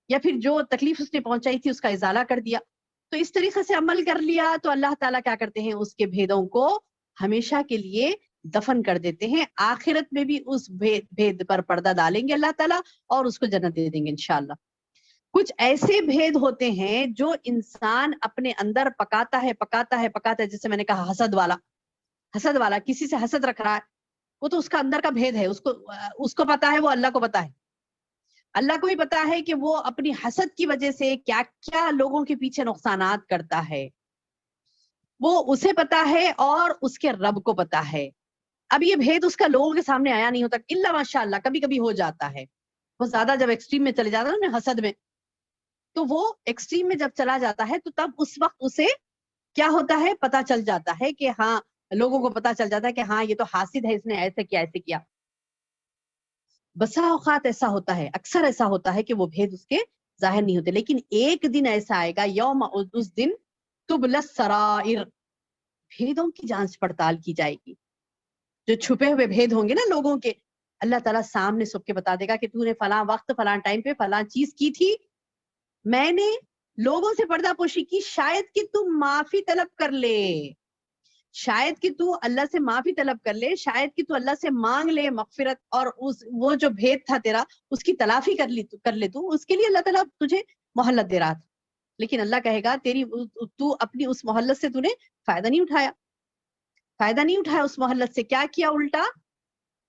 یا پھر جو تکلیف اس نے پہنچائی تھی اس کا ازالہ کر دیا، تو اس طریقے سے عمل کر لیا، تو اللہ تعالیٰ کیا کرتے ہیں، اس کے بھیدوں کو ہمیشہ کے لیے دفن کر دیتے ہیں، آخرت میں بھی اس بھید پر پردہ ڈالیں گے اللہ تعالیٰ اور اس کو جنت دے دیں گے انشاءاللہ۔ کچھ ایسے بھید ہوتے ہیں جو انسان اپنے اندر پکاتا ہے، جیسے میں نے کہا حسد والا کسی سے حسد رکھ رہا ہے، وہ تو اس کا اندر کا بھید ہے، اس کو پتا ہے، وہ اللہ کو پتا ہے، اللہ کو بھی پتا ہے کہ وہ اپنی حسد کی وجہ سے کیا کیا لوگوں کے پیچھے نقصانات کرتا ہے، وہ اسے پتا ہے اور اس کے رب کو پتا ہے. اب یہ بھید اس کا لوگوں کے سامنے آیا نہیں ہوتا الا ماشاء اللہ کبھی کبھی ہو جاتا ہے. بہت زیادہ جب ایکسٹریم میں چلے جاتا ہے نا حسد میں, تو وہ ایکسٹریم میں جب چلا جاتا ہے تو تب اس وقت اسے کیا ہوتا ہے پتا چل جاتا ہے کہ ہاں لوگوں کو پتا چل جاتا ہے کہ ہاں یہ تو حاسد ہے, اس نے ایسے کیا ایسے کیا. بسا اوقات ایسا ہوتا ہے, اکثر ایسا ہوتا ہے کہ وہ بھید اس کے ظاہر نہیں ہوتے, لیکن ایک دن ایسا آئے گا یوم, اس دن تبل السرائر, بھیدوں کی جانچ پڑتال کی جائے گی. جو چھپے ہوئے بھید ہوں گے نا لوگوں کے, اللہ تعالیٰ سامنے سب کے بتا دے گا کہ تو نے فلاں وقت فلاں ٹائم پہ فلاں چیز کی تھی, میں نے لوگوں سے پردہ پوشی کی, شاید کہ تم معافی طلب کر لے, شاید کہ تو اللہ سے معافی طلب کر لے, شاید کہ تو اللہ سے مانگ لے مغفرت, اور وہ جو بھید تھا تیرا اس کی تلافی کر لے تو اس کے لیے اللہ تعالیٰ تجھے مہلت دے رہا تھا. لیکن اللہ کہے گا تو اپنی اس مہلت سے تو نے فائدہ نہیں اٹھایا, فائدہ نہیں اٹھایا اس مہلت سے. کیا کیا الٹا,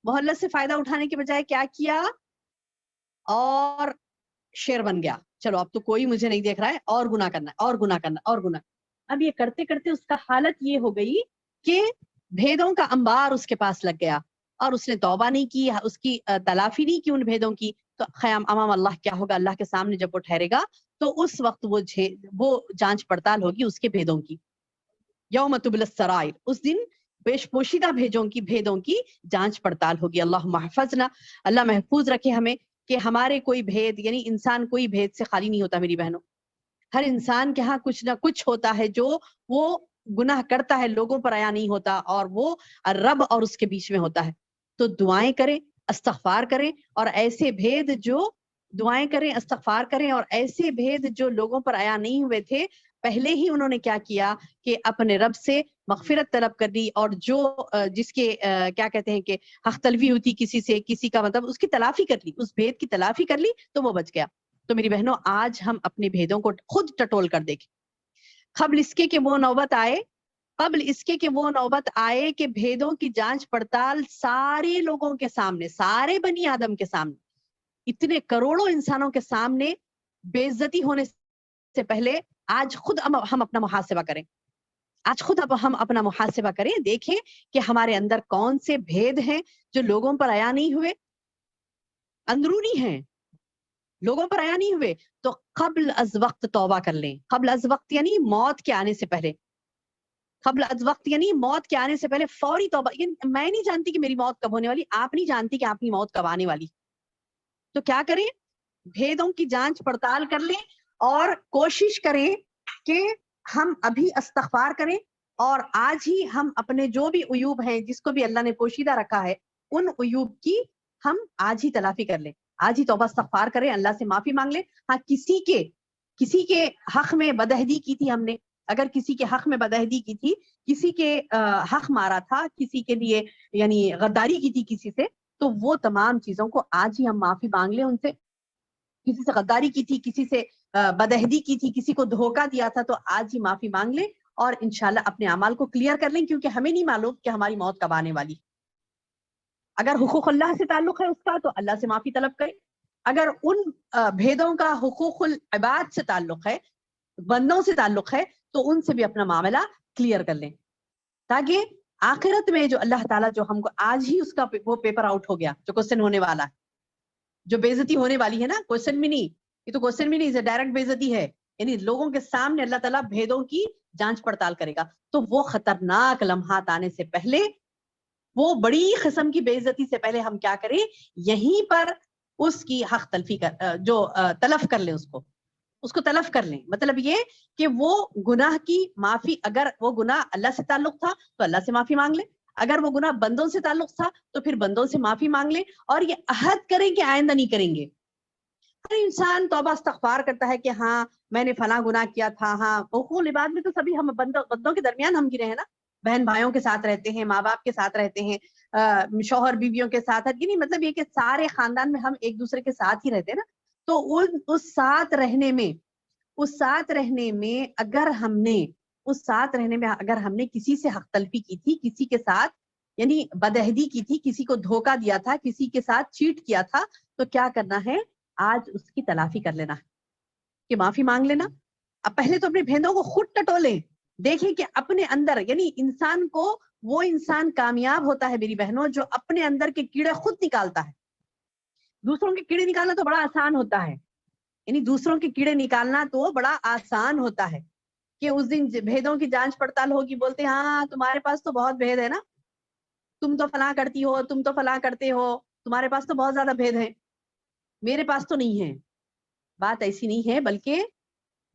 مہلت سے فائدہ اٹھانے کے بجائے کیا کیا, اور شیر بن گیا, چلو اب تو کوئی مجھے نہیں دیکھ رہا ہے, اور گناہ کرنا اور گناہ کرنا اور گناہ. اب یہ کرتے کرتے اس کا حالت یہ ہو گئی کہ بھیدوں کا انبار اس کے پاس لگ گیا, اور اس نے توبہ نہیں کی, اس کی تلافی نہیں کی ان بھیدوں کی. تو خیام امام اللہ کیا ہوگا, اللہ کے سامنے جب وہ ٹھہرے گا تو اس وقت وہ جانچ پڑتال ہوگی اس کے بھیدوں کی. یوم تبل السرائر, اس دن پیش پوشیدہ بھیدوں کی جانچ پڑتال ہوگی. اللہم احفظنا, اللہ محفوظ رکھے ہمیں کہ ہمارے کوئی بھید, یعنی انسان کوئی بھید سے خالی نہیں ہوتا میری بہنوں. ہر انسان کے ہاں کچھ نہ کچھ ہوتا ہے جو وہ گناہ کرتا ہے, لوگوں پر آیا نہیں ہوتا, اور وہ رب اور اس کے بیچ میں ہوتا ہے. تو دعائیں کریں, استغفار کریں, اور ایسے بھید جو دعائیں کریں, استغفار کریں, اور ایسے بھید جو لوگوں پر آیا نہیں ہوئے تھے پہلے ہی انہوں نے کیا کیا کہ اپنے رب سے مغفرت طلب کر دی, اور جو جس کے کیا کہتے ہیں کہ حق تلفی ہوئی تھی کسی سے, کسی کا مطلب اس کی تلافی کر لی, اس بھید کی تلافی کر لی تو وہ بچ گیا. تو میری بہنوں آج ہم اپنے بھیدوں کو خود ٹٹول کر دیکھیں, قبل اس کے کہ وہ نوبت آئے کہ بھیدوں کی جانچ پڑتال سارے لوگوں کے سامنے, سارے بنی آدم کے سامنے, اتنے کروڑوں انسانوں کے سامنے بے عزتی ہونے سے پہلے آج خود ہم اپنا محاسبہ کریں, آج خود اب ہم اپنا محاسبہ کریں, دیکھیں کہ ہمارے اندر کون سے بھید ہیں جو لوگوں پر آیا نہیں ہوئے, اندرونی ہیں, لوگوں پر آیا نہیں ہوئے. تو قبل از وقت توبہ کر لیں. قبل از وقت یعنی موت کے آنے سے پہلے, قبل از وقت یعنی موت کے آنے سے پہلے فوری توبہ. یعنی میں نہیں جانتی کہ میری موت کب ہونے والی, آپ نہیں جانتی کہ آپ کی موت کب آنے والی. تو کیا کریں, بھیدوں کی جانچ پڑتال کر لیں, اور کوشش کریں کہ ہم ابھی استغفار کریں, اور آج ہی ہم اپنے جو بھی عیوب ہیں جس کو بھی اللہ نے پوشیدہ رکھا ہے ان عیوب کی ہم آج ہی تلافی کر لیں, آج ہی توبہ استغفار کریں, اللہ سے معافی مانگ لیں. ہاں کسی کے حق میں بدعہدی کی تھی ہم نے, اگر کسی کے حق میں بدعہدی کی تھی, کسی کے حق مارا تھا, کسی کے لیے یعنی غداری کی تھی کسی سے, تو وہ تمام چیزوں کو آج ہی ہم معافی مانگ لیں ان سے. کسی سے غداری کی تھی, کسی سے بدعہدی کی تھی, کسی کو دھوکہ دیا تھا, تو آج ہی معافی مانگ لیں, اور انشاءاللہ اپنے اعمال کو کلیئر کر لیں, کیونکہ ہمیں نہیں معلوم کہ ہماری موت کب آنے والی. اگر حقوق اللہ سے تعلق ہے اس کا تو اللہ سے معافی طلب کریں, اگر ان بھیدوں کا حقوق العباد سے تعلق ہے, بندوں سے تعلق ہے, تو ان سے بھی اپنا معاملہ کلیئر کر لیں, تاکہ آخرت میں جو اللہ تعالیٰ جو ہم کو آج ہی اس کا وہ پیپر آؤٹ ہو گیا جو کوسچن ہونے والا ہے, جو بے عزتی ہونے والی ہے نا, کوسچن بھی نہیں, یہ تو کوسچن بھی نہیں, ڈائریکٹ بے عزتی ہے, یعنی لوگوں کے سامنے اللہ تعالیٰ بھیدوں کی جانچ پڑتال کرے گا. تو وہ خطرناک لمحات آنے سے پہلے, وہ بڑی قسم کی بے عزتی سے پہلے ہم کیا کریں, یہیں پر اس کی حق تلفی جو تلف کر لیں, اس کو تلف کر لیں. مطلب یہ کہ وہ گناہ کی معافی, اگر وہ گناہ اللہ سے تعلق تھا تو اللہ سے معافی مانگ لیں, اگر وہ گناہ بندوں سے تعلق تھا تو پھر بندوں سے معافی مانگ لیں, اور یہ عہد کریں کہ آئندہ نہیں کریں گے. ہر انسان توبہ استغفار کرتا ہے کہ ہاں میں نے فلاں گناہ کیا تھا. ہاں حقوق العباد میں تو سبھی ہم بندوں کے درمیان ہم گرے ہیں نا, بہن بھائیوں کے ساتھ رہتے ہیں, ماں باپ کے ساتھ رہتے ہیں, شوہر بیویوں کے ساتھ, یعنی مطلب یہ کہ سارے خاندان میں ہم ایک دوسرے کے ساتھ ہی رہتے ہیں نا. تو اس ساتھ رہنے میں اگر ہم نے کسی سے حق تلفی کی تھی, کسی کے ساتھ یعنی بدعہدی کی تھی, کسی کو دھوکہ دیا تھا, کسی کے ساتھ چیٹ کیا تھا, تو کیا کرنا ہے, آج اس کی تلافی کر لینا ہے, کہ معافی مانگ لینا. اب پہلے تو اپنے بھیدوں کو خود ٹٹولیں, دیکھیں کہ اپنے اندر، یعنی انسان کو، وہ انسان کامیاب ہوتا ہے میری بہنوں جو اپنے اندر کے کیڑے خود نکالتا ہے. دوسروں کے کیڑے نکالنا تو بڑا آسان ہوتا ہے، یعنی دوسروں کے کیڑے نکالنا تو بڑا آسان ہوتا ہے کہ اس دن بھیدوں کی جانچ پڑتال ہوگی، بولتے ہیں ہاں تمہارے پاس تو بہت بھید ہے نا، تم تو فلاں کرتی ہو، تم تو فلاں کرتے ہو، تمہارے پاس تو بہت زیادہ بھید ہے، میرے پاس تو نہیں ہے. بات ایسی نہیں ہے، بلکہ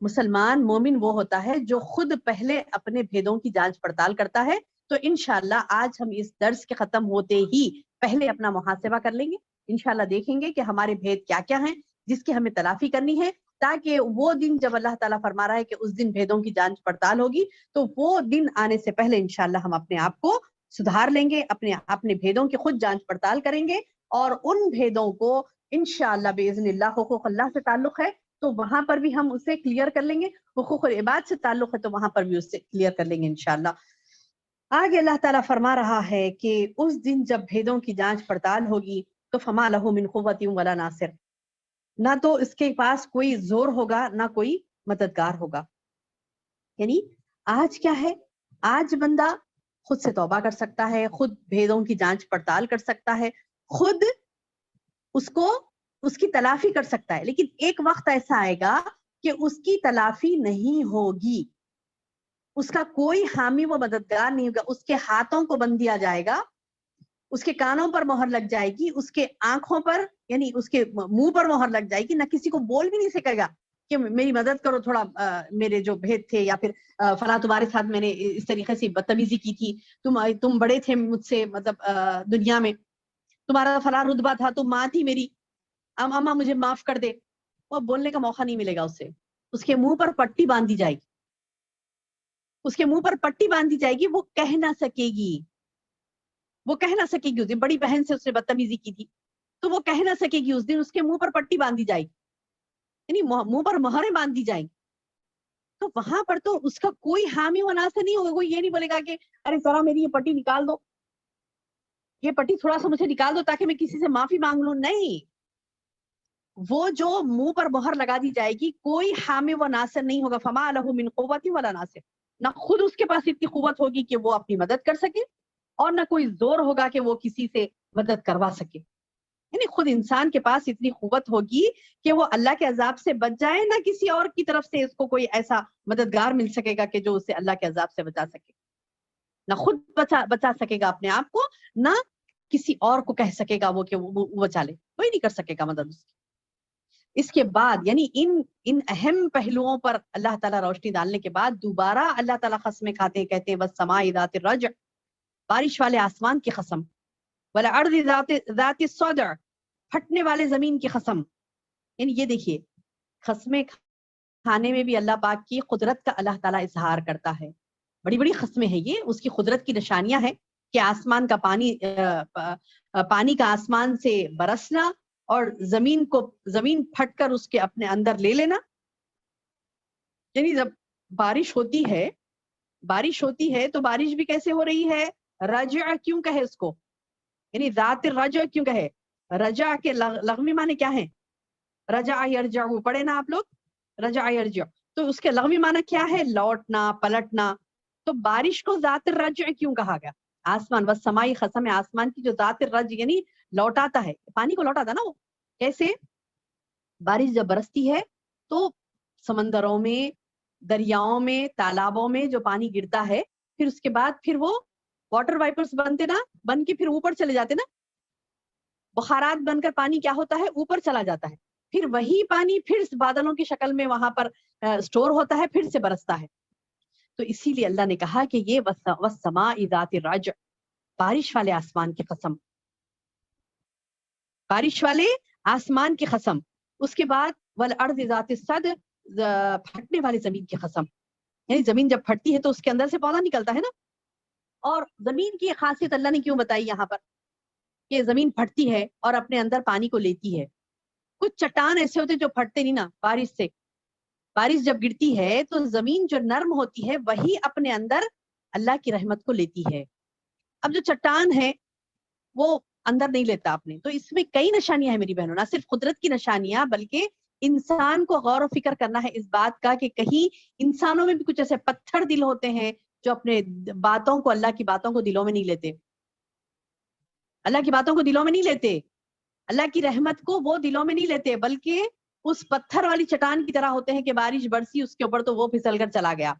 مسلمان مومن وہ ہوتا ہے جو خود پہلے اپنے بھیدوں کی جانچ پڑتال کرتا ہے. تو انشاءاللہ آج ہم اس درس کے ختم ہوتے ہی پہلے اپنا محاسبہ کر لیں گے. انشاءاللہ دیکھیں گے کہ ہمارے بھید کیا کیا ہیں جس کی ہمیں تلافی کرنی ہے، تاکہ وہ دن جب اللہ تعالیٰ فرما رہا ہے کہ اس دن بھیدوں کی جانچ پڑتال ہوگی، تو وہ دن آنے سے پہلے انشاءاللہ ہم اپنے آپ کو سدھار لیں گے، اپنے بھیدوں کی خود جانچ پڑتال کریں گے، اور ان بھیدوں کو انشاءاللہ باذن اللہ، حقوق اللہ سے تعلق ہے تو وہاں پر بھی ہم اسے کلیئر کر لیں گے، حقوق العباد سے تعلق ہے تو وہاں پر بھی اسے کلیئر کر لیں گے انشاءاللہ. آگے اللہ تعالیٰ فرما رہا ہے کہ اس دن جب بھیدوں کی جانچ پڑتال ہوگی تو فما لہ من قوۃ ولا ناصر، نہ تو اس کے پاس کوئی زور ہوگا نہ کوئی مددگار ہوگا. یعنی آج کیا ہے، آج بندہ خود سے توبہ کر سکتا ہے، خود بھیدوں کی جانچ پڑتال کر سکتا ہے، خود اس کی تلافی کر سکتا ہے. لیکن ایک وقت ایسا آئے گا کہ اس کی تلافی نہیں ہوگی، اس کا کوئی حامی و مددگار نہیں ہوگا، اس کے ہاتھوں کو بند دیا جائے گا، اس کے کانوں پر مہر لگ جائے گی، اس کے آنکھوں پر، یعنی اس کے منہ پر مہر لگ جائے گی، نہ کسی کو بول بھی نہیں سکے گا کہ میری مدد کرو تھوڑا، میرے جو بھید تھے، یا پھر فلاں تمہارے ساتھ میں نے اس طریقے سے بدتمیزی کی تھی، تم بڑے تھے مجھ سے، مطلب دنیا میں تمہارا فلاں رتبہ تھا، تم ماں تھی میری، اماں مجھے معاف کر دے. وہ بولنے کا موقع نہیں ملے گا اسے. اس کے منہ پر پٹی باندھی جائے گی، اس کے منہ پر پٹی باندھی جائے گی، وہ کہہ نہ سکے گی، وہ کہہ نہ سکے گی. اس دن بڑی بہن سے اس نے بدتمیزی کی تھی تو وہ کہہ نہ سکے گی، اس دن اس کے منہ پر پٹی باندھی جائے گی، یعنی منہ پر مہریں باندھی جائیں گی. تو وہاں پر تو اس کا کوئی حامی و ناصر نہیں ہوگا. کوئی یہ نہیں بولے گا کہ ارے ذرا میری یہ پٹی نکال دو، یہ پٹی تھوڑا سا مجھے نکال دو تاکہ میں کسی سے معافی مانگ لوں. نہیں، وہ جو منہ پر مہر لگا دی جائے گی، کوئی حامی و ناصر نہیں ہوگا. فما لہ من قوۃ ولا ناصر، نہ خود اس کے پاس اتنی قوت ہوگی کہ وہ اپنی مدد کر سکے، اور نہ کوئی زور ہوگا کہ وہ کسی سے مدد کروا سکے. یعنی خود انسان کے پاس اتنی قوت ہوگی کہ وہ اللہ کے عذاب سے بچ جائے، نہ کسی اور کی طرف سے اس کو کوئی ایسا مددگار مل سکے گا کہ جو اسے اللہ کے عذاب سے بچا سکے. نہ خود بچا سکے گا اپنے آپ کو، نہ کسی اور کو کہہ سکے گا وہ کہ وہ بچا لے، کوئی نہیں کر سکے گا مدد اس کی. اس کے بعد یعنی ان اہم پہلوؤں پر اللہ تعالیٰ روشنی ڈالنے کے بعد دوبارہ اللہ تعالیٰ قسمیں کھاتے ہیں، کہتے ہیں والسماء ذات الرجع، بارش والے آسمان کی قسم، والارض ذات الصدع، پھٹنے والے زمین کی قسم. یعنی یہ دیکھیے، قسمیں کھانے میں بھی اللہ پاک کی قدرت کا اللہ تعالیٰ اظہار کرتا ہے. بڑی بڑی قسمیں ہیں یہ، اس کی قدرت کی نشانیاں ہیں کہ آسمان کا پانی کا آسمان سے برسنا، اور زمین پھٹ کر اس کے اپنے اندر لے لینا. یعنی جب بارش ہوتی ہے تو بارش بھی کیسے ہو رہی ہے؟ رجع کیوں کہے اس کو، یعنی ذات الرجع کیوں کہے؟ رجع کے لغوی معنی کیا ہے؟ رجع یرجع، پڑھے نا آپ لوگ، رجع یرجع، تو اس کے لغوی معنی کیا ہے؟ لوٹنا، پلٹنا. تو بارش کو ذات الرجع کیوں کہا گیا؟ آسمان والسماء قسم ہے، آسمان کی جو ذات الرجع یعنی لوٹاتا ہے، پانی کو لوٹاتا نا. وہ کیسے؟ بارش جب برستی ہے تو سمندروں میں، دریاؤں میں، تالابوں میں جو پانی گرتا ہے، پھر اس کے بعد پھر وہ واٹر وائپرز بنتے نا، بن کے پھر اوپر چلے جاتے نا، بخارات بن کر پانی کیا ہوتا ہے؟ اوپر چلا جاتا ہے. پھر وہی پانی پھر بادلوں کی شکل میں وہاں پر سٹور ہوتا ہے، پھر سے برستا ہے. تو اسی لیے اللہ نے کہا کہ یہ والسماء ذات الرجع، بارش والے آسمان کی قسم، بارش والے آسمان کی قسم. اس کے بعد والارض ذات الصدع، پھٹنے والی زمین کی قسم. یعنی زمین جب پھٹتی ہے تو اس کے اندر سے پودا نکلتا ہے نا. اور زمین کی خاصیت اللہ نے کیوں بتائی یہاں پر کہ زمین پھٹتی ہے اور اپنے اندر پانی کو لیتی ہے. کچھ چٹان ایسے ہوتے جو پھٹتے نہیں نا بارش سے. بارش جب گرتی ہے تو زمین جو نرم ہوتی ہے وہی اپنے اندر اللہ کی رحمت کو لیتی ہے. اب جو چٹان ہے وہ اندر نہیں لیتا اپنے. تو اس میں کئی نشانیاں ہیں میری بہنوں، نہ صرف قدرت کی نشانیاں بلکہ انسان کو غور و فکر کرنا ہے اس بات کا کہ کہیں انسانوں میں بھی کچھ ایسے پتھر دل ہوتے ہیں جو اپنے باتوں کو، اللہ کی باتوں کو دلوں میں نہیں لیتے، اللہ کی باتوں کو دلوں میں نہیں لیتے، اللہ کی رحمت کو وہ دلوں میں نہیں لیتے، بلکہ اس پتھر والی چٹان کی طرح ہوتے ہیں کہ بارش برسی اس کے اوپر تو وہ پھسل کر چلا گیا۔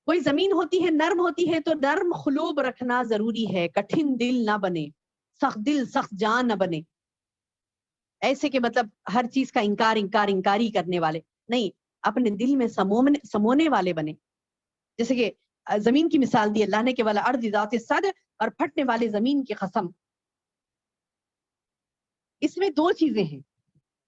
کوئی زمین ہوتی ہے نرم ہوتی ہے تو نرم قلوب رکھنا ضروری ہے، کٹھن دل نہ بنے، سخت دل سخت جان نہ بنے، ایسے کہ مطلب ہر چیز کا انکاری کرنے والے نہیں، اپنے دل میں سمونے والے بنے۔ جیسے کہ زمین کی مثال دی اللہ نے کہ وَالْأَرْضِ ذَاتِ الصَّدْعِ، اور پھٹنے والے زمین کی قسم۔ اس میں دو چیزیں ہیں،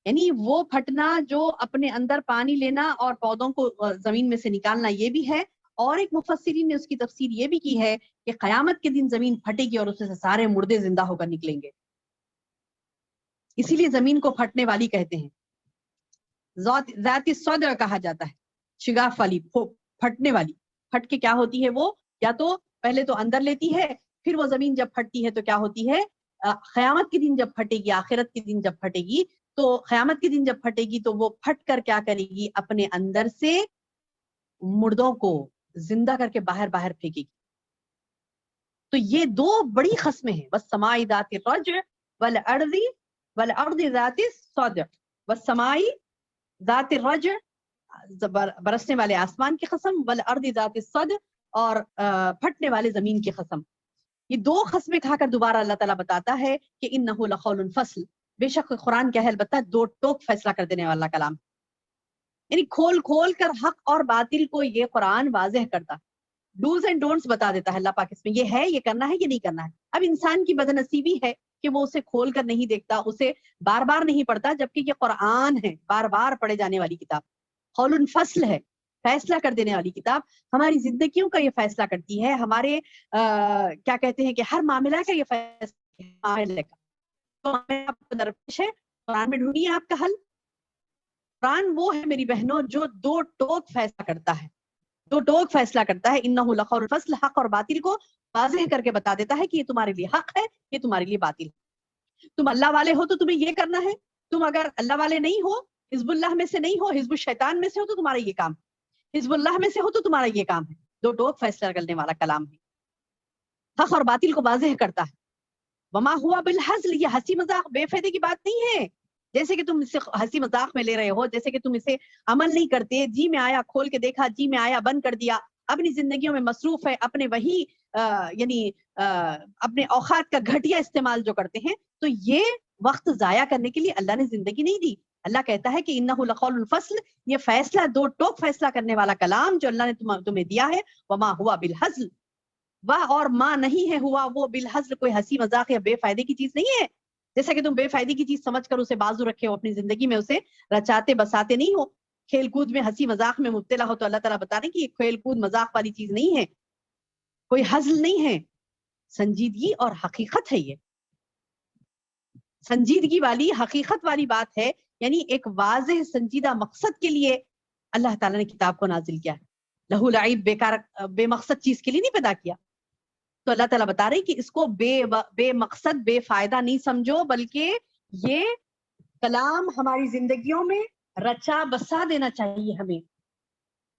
یعنی وہ پھٹنا جو اپنے اندر پانی لینا اور پودوں کو زمین میں سے نکالنا یہ بھی ہے، اور ایک مفسرین نے اس کی تفسیر یہ بھی کی ہے کہ قیامت کے دن زمین پھٹے گی اور اس میں سے سارے مردے زندہ ہو کر نکلیں گے، اسی لیے زمین کو پھٹنے والی کہتے ہیں، ذات الصدع کہا جاتا ہے، شگاف والی، پھٹنے والی۔ پھٹ کے کیا ہوتی ہے وہ، یا تو پہلے تو اندر لیتی ہے، پھر وہ زمین جب پھٹتی ہے تو کیا ہوتی ہے، قیامت کے دن جب پھٹے گی، آخرت کے دن جب پھٹے گی، تو قیامت کے دن جب پھٹے گی تو وہ پھٹ کر کیا کرے گی، اپنے اندر سے مردوں کو زندہ کر کے باہر پھینکے گی۔ تو یہ دو بڑی قسمیں ہیں، والسماء ذات الرجع والارض ذات الصدع، والسماء ذات الرجع برسنے والے آسمان کی قسم، والارض ذات الصدع اور پھٹنے والے زمین کی قسم۔ یہ دو قسمیں کھا کر دوبارہ اللہ تعالیٰ بتاتا ہے کہ انہ لقول فصل، بے شک قرآن کیا ہے، البتہ دو ٹوک فیصلہ کر دینے والا کلام، یعنی کھول کر حق اور باطل کو یہ قرآن واضح کرتا، ڈوز اینڈ ڈونٹس بتا دیتا ہے اللہ پاک، اس میں یہ ہے، یہ کرنا ہے، یہ نہیں کرنا ہے۔ اب انسان کی بدنصیبی ہے کہ وہ اسے کھول کر نہیں دیکھتا، اسے بار بار نہیں پڑھتا، جبکہ یہ قرآن ہے، بار بار پڑھے جانے والی کتاب، قول فصل ہے، فیصلہ کر دینے والی کتاب، ہماری زندگیوں کا یہ فیصلہ کرتی ہے، ہمارے کیا کہتے ہیں کہ ہر معاملہ کا یہ فیصلہ معاملے کا تو درپیش ہے، قرآن میں ڈھونڈیے آپ کا حل۔ قرآن وہ ہے میری بہنوں جو دو ٹوک فیصلہ کرتا ہے، دو ٹوک فیصلہ کرتا ہے، انہ لقول فصل، حق اور باطل کو واضح کر کے بتا دیتا ہے کہ یہ تمہارے لیے حق ہے، یہ تمہارے لیے باطل ہے۔ تم اللہ والے ہو تو تمہیں یہ کرنا ہے، تم اگر اللہ والے نہیں ہو، حزب اللہ میں سے نہیں ہو، حزب الشیطان میں سے ہو تو تمہارا یہ کام، حزب اللہ میں سے ہو تو تمہارا یہ کام ہے۔ دو ٹوک فیصلہ کرنے والا کلام ہے، حق اور باطل کو واضح کرتا ہے۔ وما ہوا بالحزل، یہ ہنسی مذاق بے فائدے کی بات نہیں ہے، جیسے کہ تم اسے ہنسی مذاق میں لے رہے ہو، جیسے کہ تم اسے عمل نہیں کرتے، جی میں آیا کھول کے دیکھا، جی میں آیا بند کر دیا، اپنی زندگیوں میں مصروف ہے، اپنے وہی یعنی اپنے اوقات کا گھٹیا استعمال جو کرتے ہیں، تو یہ وقت ضائع کرنے کے لیے اللہ نے زندگی نہیں دی۔ اللہ کہتا ہے کہ انہ لقول الفصل، یہ فیصلہ دو ٹوک فیصلہ کرنے والا کلام جو اللہ نے تمہیں دیا ہے، وما ہوا بالحزل، واہ اور ماں نہیں ہے ہوا وہ بالحزل، کوئی ہنسی مذاق یا بے فائدے کی چیز نہیں ہے، جیسا کہ تم بے فائدے کی چیز سمجھ کر اسے بازو رکھے ہو، اپنی زندگی میں اسے رچاتے بساتے نہیں ہو، کھیل کود میں ہنسی مذاق میں مبتلا ہو، تو اللہ تعالیٰ بتا رہے کہ یہ کھیل کود مذاق والی چیز نہیں ہے، کوئی ہزل نہیں ہے، سنجیدگی اور حقیقت ہے، یہ سنجیدگی والی حقیقت والی بات ہے، یعنی ایک واضح سنجیدہ مقصد کے لیے اللہ تعالیٰ نے کتاب کو نازل کیا ہے، لہو لعب بیکار بے مقصد چیز کے لیے نہیں پیدا کیا۔ تو اللہ تعالیٰ بتا رہے کہ اس کو بے مقصد بے فائدہ نہیں سمجھو، بلکہ یہ کلام ہماری زندگیوں میں رچا بسا دینا چاہیے۔ ہمیں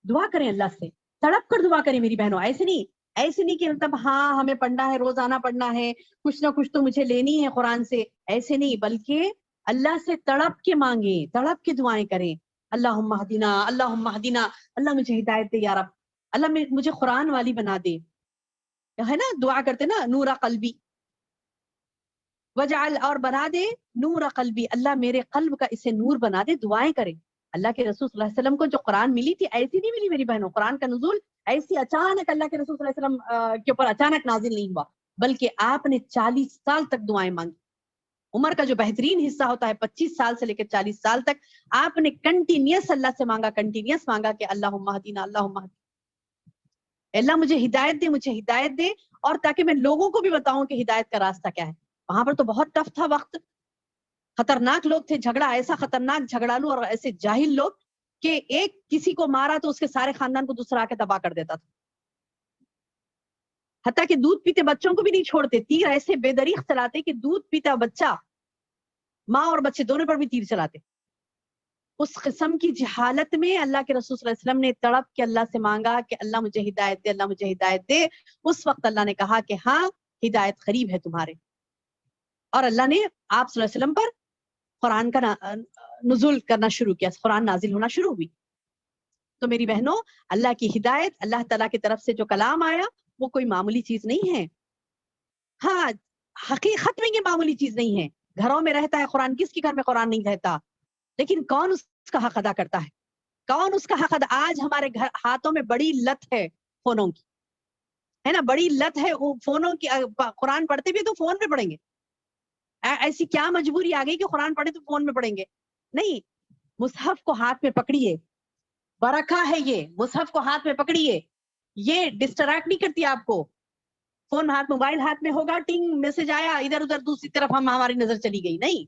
دعا کریں اللہ سے، تڑپ کر دعا کریں میری بہنوں، ایسے نہیں کہ مطلب ہاں ہمیں پڑھنا ہے، روزانہ پڑھنا ہے، کچھ نہ کچھ تو مجھے لینی ہے قرآن سے، ایسے نہیں، بلکہ اللہ سے تڑپ کے مانگیں، تڑپ کے دعائیں کریں، اللہم اہدنا، اللہم اہدنا، اللہ مجھے ہدایت دے یا رب، اللہ مجھے قرآن والی بنا دے، ہے نا، دعا کرتے نا، نور قلبی وجعل، اور بنا دے نور قلبی، اللہ میرے قلب کا اسے نور بنا دے، دعائیں کریں۔ اللہ کے رسول صلی اللہ علیہ وسلم کو جو قرآن ملی تھی ایسی نہیں ملی میری بہنوں، قرآن کا نزول ایسی اچانک اللہ کے رسول صلی اللہ علیہ وسلم کے اوپر اچانک نازل نہیں ہوا، بلکہ آپ نے 40 سال تک دعائیں مانگی۔ عمر کا جو بہترین حصہ ہوتا ہے 25 سال سے لے کے 40 سال تک آپ نے کنٹینیوس اللہ سے مانگا، کنٹینیوس مانگا کہ اللہم اہدنا، اللہم اہدنا، اللہ مجھے ہدایت دے، مجھے ہدایت دے، اور تاکہ میں لوگوں کو بھی بتاؤں کہ ہدایت کا راستہ کیا ہے۔ وہاں پر تو بہت ٹف تھا وقت، خطرناک لوگ تھے، جھگڑا ایسا خطرناک، جھگڑالو اور ایسے جاہل لوگ کہ ایک کسی کو مارا تو اس کے سارے خاندان کو دوسرا آ کے تباہ کر دیتا تھا، حتیٰ کہ دودھ پیتے بچوں کو بھی نہیں چھوڑتے، تیر ایسے بے دریغ چلاتے کہ دودھ پیتا بچہ ماں اور بچے دونوں پر بھی تیر چلاتے. اس قسم کی جہالت میں اللہ کے رسول صلی اللہ علیہ وسلم نے تڑپ کے اللہ سے مانگا کہ اللہ مجھے ہدایت دے، اللہ مجھے ہدایت دے. اس وقت اللہ نے کہا کہ ہاں ہدایت قریب ہے تمہارے، اور اللہ نے آپ صلی اللہ علیہ وسلم پر قرآن کا نزول کرنا شروع کیا، قرآن نازل ہونا شروع ہوئی. تو میری بہنوں، اللہ کی ہدایت، اللہ تعالیٰ کی طرف سے جو کلام آیا وہ کوئی معمولی چیز نہیں ہے. ہاں حقیقت میں یہ معمولی چیز نہیں ہے. گھروں میں رہتا ہے قرآن، کس کے گھر میں قرآن نہیں رہتا؟ لیکن کون اس کا حق ادا کرتا ہے؟ کون اس کا حق ادا؟ آج ہمارے گھر ہاتھوں میں بڑی لت ہے فونوں کی، ہے نا، بڑی لت ہے فونوں کی. قرآن پڑھتے بھی تو فون پہ پڑھیں گے. ایسی کیا مجبوری آ گئی کہ قرآن پڑھے تو فون میں پڑھیں گے؟ نہیں، مصحف کو ہاتھ میں پکڑیے، برکہ ہے یہ. مصحف کو ہاتھ میں پکڑیے، یہ ڈسٹریکٹ نہیں کرتی آپ کو. فون ہاتھ، موبائل ہاتھ میں ہوگا، ٹنگ میسج آیا، ادھر ادھر دوسری طرف ہماری نظر چلی گئی. نہیں،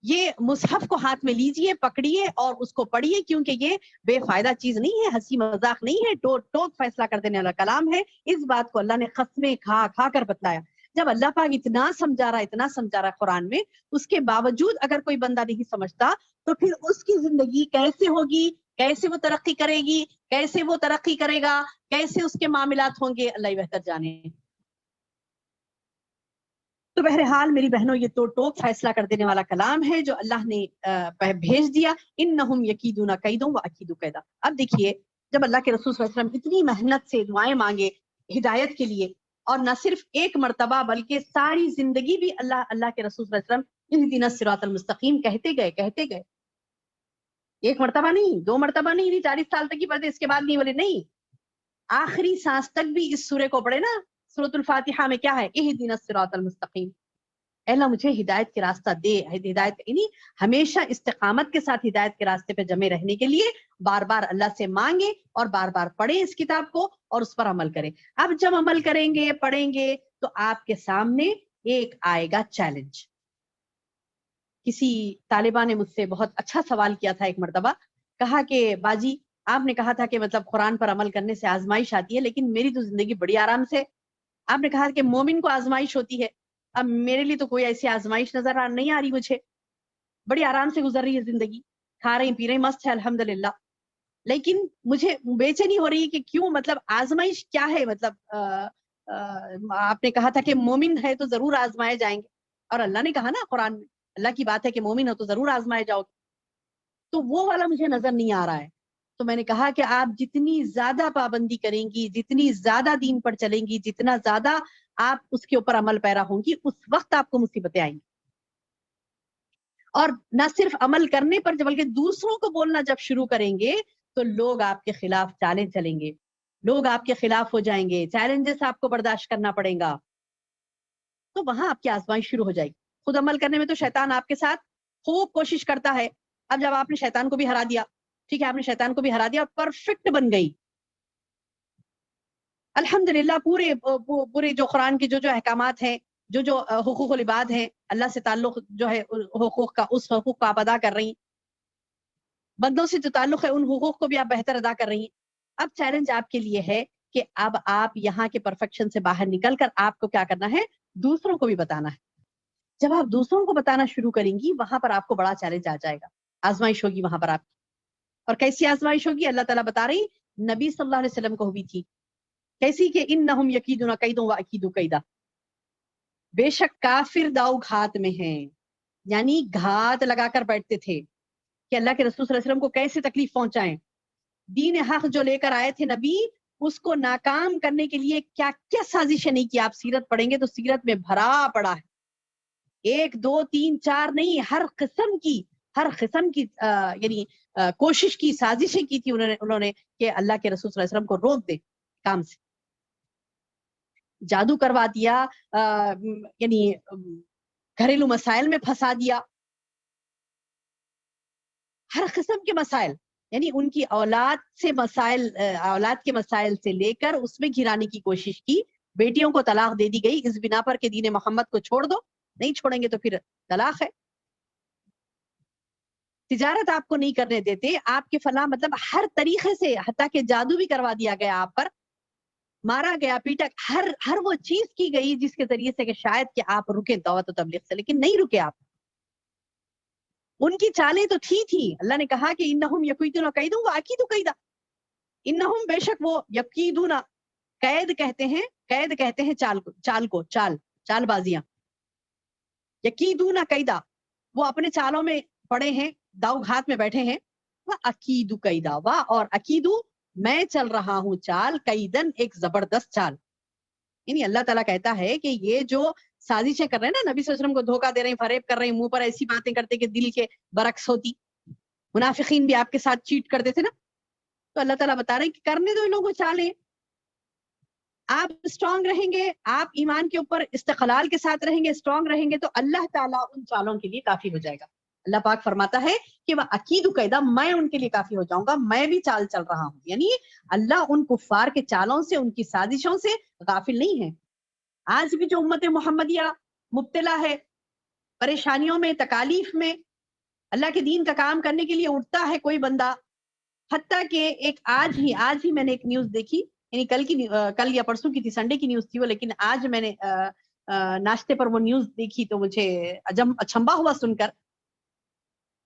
یہ مصحف کو ہاتھ میں لیجئے، پکڑیے اور اس کو پڑھیے، کیونکہ یہ بے فائدہ چیز نہیں ہے، ہنسی مذاق نہیں ہے، ٹوک فیصلہ کر دینے والا کلام ہے. اس بات کو اللہ نے قسمیں کھا کھا کر بتلایا. جب اللہ پاک اتنا سمجھا رہا ہے قرآن میں، اس کے باوجود اگر کوئی بندہ نہیں سمجھتا تو پھر اس کی زندگی کیسے ہوگی، کیسے وہ ترقی کرے گی، کیسے وہ ترقی کرے گا، کیسے اس کے معاملات ہوں گے، اللہ ہی بہتر جانے. تو بہرحال میری بہنوں، یہ تو ٹوک فیصلہ کر دینے والا کلام ہے جو اللہ نے بھیج دیا. انہم یکیدون کیدا واکید کیدا. اب دیکھیے، جب اللہ کے رسول صلی اللہ علیہ وسلم اتنی محنت سے دعائیں مانگے ہدایت کے لیے، اور نہ صرف ایک مرتبہ بلکہ ساری زندگی بھی اللہ کے رسول صلی اللہ علیہ وسلم اہدنا الصراط المستقیم کہتے گئے. ایک مرتبہ نہیں، دو مرتبہ نہیں، 40 سال تک ہی پڑھتے، اس کے بعد نہیں بولے. نہیں، آخری سانس تک بھی اس سورے کو پڑھے نا. سورۃ الفاتحہ میں کیا ہے؟ اہدنا الصراط المستقیم. اے اللہ مجھے ہدایت کے راستہ دے. ہدایت یعنی ہمیشہ استقامت کے ساتھ ہدایت کے راستے پہ جمے رہنے کے لیے بار بار اللہ سے مانگے اور بار بار پڑھیں اس کتاب کو اور اس پر عمل کریں. اب جب عمل کریں گے، پڑھیں گے، تو آپ کے سامنے ایک آئے گا چیلنج. کسی طالبہ نے مجھ سے بہت اچھا سوال کیا تھا ایک مرتبہ. کہا کہ باجی، آپ نے کہا تھا کہ مطلب قرآن پر عمل کرنے سے آزمائش آتی ہے، لیکن میری تو زندگی بڑی آرام سے. آپ نے کہا کہ مومن کو آزمائش ہوتی ہے. اب میرے لیے تو کوئی ایسی آزمائش نظر نہیں آ رہی مجھے. بڑی آرام سے گزر رہی ہے زندگی، کھا رہی پی رہی مست ہے الحمدللہ. لیکن مجھے بے چینی ہو رہی ہے کہ کیوں، مطلب آزمائش کیا ہے؟ مطلب آپ نے کہا تھا کہ مومن ہے تو ضرور آزمائے جائیں گے، اور اللہ نے کہا نا قرآن میں، اللہ کی بات ہے کہ مومن ہو تو ضرور آزمائے جاؤ گے. تو وہ والا مجھے نظر نہیں آ رہا ہے. تو میں نے کہا کہ آپ جتنی زیادہ پابندی کریں گی، جتنی زیادہ دین پر چلیں گی، جتنا زیادہ آپ اس کے اوپر عمل پیرا ہوں گی، اس وقت آپ کو مصیبتیں آئیں گی. اور نہ صرف عمل کرنے پر بلکہ دوسروں کو بولنا جب شروع کریں گے تو لوگ آپ کے خلاف چالیں چلیں گے، لوگ آپ کے خلاف ہو جائیں گے، چیلنجز آپ کو برداشت کرنا پڑے گا. تو وہاں آپ کی آزمائش شروع ہو جائے گی. خود عمل کرنے میں تو شیطان آپ کے ساتھ خوب کوشش کرتا ہے. اب جب آپ نے شیطان کو بھی ہرا دیا، ٹھیک ہے، آپ نے شیطان کو بھی ہرا دیا، پرفیکٹ بن گئی الحمدللہ. پورے جو قرآن کے جو احکامات ہیں، جو حقوق العباد ہیں، اللہ سے تعلق جو ہے حقوق کا، اس حقوق کو آپ ادا کر رہی ہیں. بندوں سے جو تعلق ہے ان حقوق کو بھی آپ بہتر ادا کر رہی ہیں. اب چیلنج آپ کے لیے ہے کہ اب آپ یہاں کے پرفیکشن سے باہر نکل کر آپ کو کیا کرنا ہے؟ دوسروں کو بھی بتانا ہے. جب آپ دوسروں کو بتانا شروع کریں گی، وہاں پر آپ کو بڑا چیلنج آ جائے گا، آزمائش ہوگی وہاں پر آپ کی. اور کیسی آزمائش ہوگی؟ اللہ تعالیٰ بتا رہی، نبی صلی اللہ علیہ وسلم کو بھی تھی. کیسی کہ انہم یکیدون کیدا واکید کیدا. بے شک کافر داؤ گھات میں ہیں، یعنی گھات لگا کر بیٹھتے تھے کہ اللہ کے رسول صلی اللہ علیہ وسلم کو کیسے تکلیف پہنچائیں. دین حق جو لے کر آئے تھے نبی، اس کو ناکام کرنے کے لیے کیا کیا سازشیں نہیں کی. آپ سیرت پڑھیں گے تو سیرت میں بھرا پڑا ہے. 1 2 3 4 نہیں، ہر قسم کی یعنی کوشش کی، سازشیں کی تھی انہوں نے کہ اللہ کے رسول صلی اللہ علیہ وسلم کو روک دے کام سے. جادو کروا دیا، یعنی گھریلو مسائل میں پھنسا دیا، ہر قسم کے مسائل، یعنی ان کی اولاد کے مسائل سے لے کر اس میں گھرانے کی کوشش کی. بیٹیوں کو طلاق دے دی گئی اس بنا پر کہ دین محمد کو چھوڑ دو، نہیں چھوڑیں گے تو پھر طلاق ہے. تجارت آپ کو نہیں کرنے دیتے، آپ کے فلاں، مطلب ہر طریقے سے، حتیٰ کہ جادو بھی کروا دیا گیا آپ پر. مارا گیا، پیٹا، ہر وہ چیز کی گئی جس کے ذریعے سے کہ شاید کہ آپ رکے دعوت و تبلیغ سے، لیکن نہیں رکے آپ. ان کی چالیں تو تھی. اللہ نے کہا کہ انہم یکیدون کیدا واکید کیدا، انہم بے شک وہ یکیدون، قید کہتے ہیں چال بازیاں. یکیدون کیدا، وہ اپنے چالوں میں پڑے ہیں، داؤ گھات میں بیٹھے ہیں. وَأَكِيدُ كَيْدًا، اور اکیدو میں چل رہا ہوں چال، قیدن ایک زبردست چال. یعنی اللہ تعالیٰ کہتا ہے کہ یہ جو سازشیں کر رہے ہیں نا، نبی صلی اللہ علیہ وسلم کو دھوکہ دے رہے ہیں، فریب کر رہے ہیں، منہ پر ایسی باتیں کرتے کہ دل کے برعکس ہوتی. منافقین بھی آپ کے ساتھ چیٹ کرتے تھے نا. تو اللہ تعالیٰ بتا رہے ہیں کہ کرنے دو ان لوگوں کو چالیں. آپ اسٹرانگ رہیں گے، آپ ایمان کے اوپر استقلال کے ساتھ رہیں گے، اسٹرانگ رہیں گے، تو اللہ تعالیٰ ان چالوں کے لیے کافی ہو جائے گا. اللہ پاک فرماتا ہے کہ وہ اکید قیدا، میں ان کے لیے کافی ہو جاؤں گا، میں بھی چال چل رہا ہوں. یعنی اللہ ان کفار کے چالوں سے، ان کی سازشوں سے غافل نہیں ہے. آج بھی جو امت محمدیہ مبتلا ہے پریشانیوں میں، تکالیف میں، اللہ کے دین کا کام کرنے کے لیے اٹھتا ہے کوئی بندہ، حتیٰ کہ ایک آج ہی میں نے ایک نیوز دیکھی، یعنی کل یا پرسوں کی تھی، سنڈے کی نیوز تھی وہ، لیکن آج میں نے ناشتے پر وہ نیوز دیکھی تو مجھے اچنبھا ہوا سن کر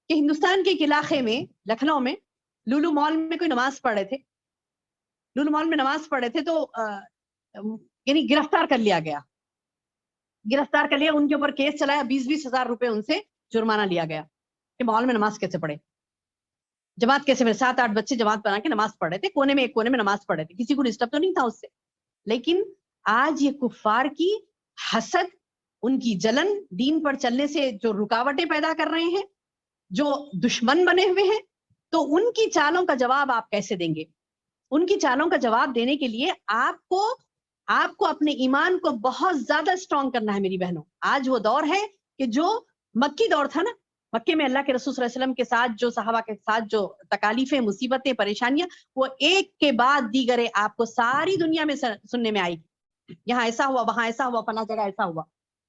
کہ ہندوستان کے ایک علاقے میں، لکھنؤ میں، لولو مال میں کوئی نماز پڑھ رہے تھے. لولو مال میں نماز پڑھ رہے تھے تو یعنی گرفتار کر لیا گیا. ان کے اوپر کیس چلایا، 20 ہزار روپے ان سے جرمانہ لیا گیا کہ مال میں نماز کیسے پڑھے، جماعت کیسے میں 7-8 بچے جماعت بنا کے نماز پڑھ رہے تھے، ایک کونے میں نماز پڑھ رہے تھے، کسی کو ڈسٹرب تو نہیں تھا اس سے. لیکن آج یہ کفار کی حسد، ان کی جلن، دین پر چلنے سے جو رکاوٹیں پیدا کر رہے ہیں، جو دشمن بنے ہوئے ہیں، تو ان کی چالوں کا جواب آپ کیسے دیں گے؟ ان کی چالوں کا جواب دینے کے لیے آپ کو اپنے ایمان کو بہت زیادہ اسٹرانگ کرنا ہے میری بہنوں. آج وہ دور ہے کہ جو مکی دور تھا نا، مکے میں اللہ کے رسول صلی اللہ علیہ وسلم کے ساتھ جو صحابہ کے ساتھ جو تکالیفیں، مصیبتیں، پریشانیاں، وہ ایک کے بعد دیگرے آپ کو ساری دنیا میں سننے میں آئی. یہاں ایسا ہوا، وہاں ایسا ہوا، فلاں جگہ ایسا ہوا.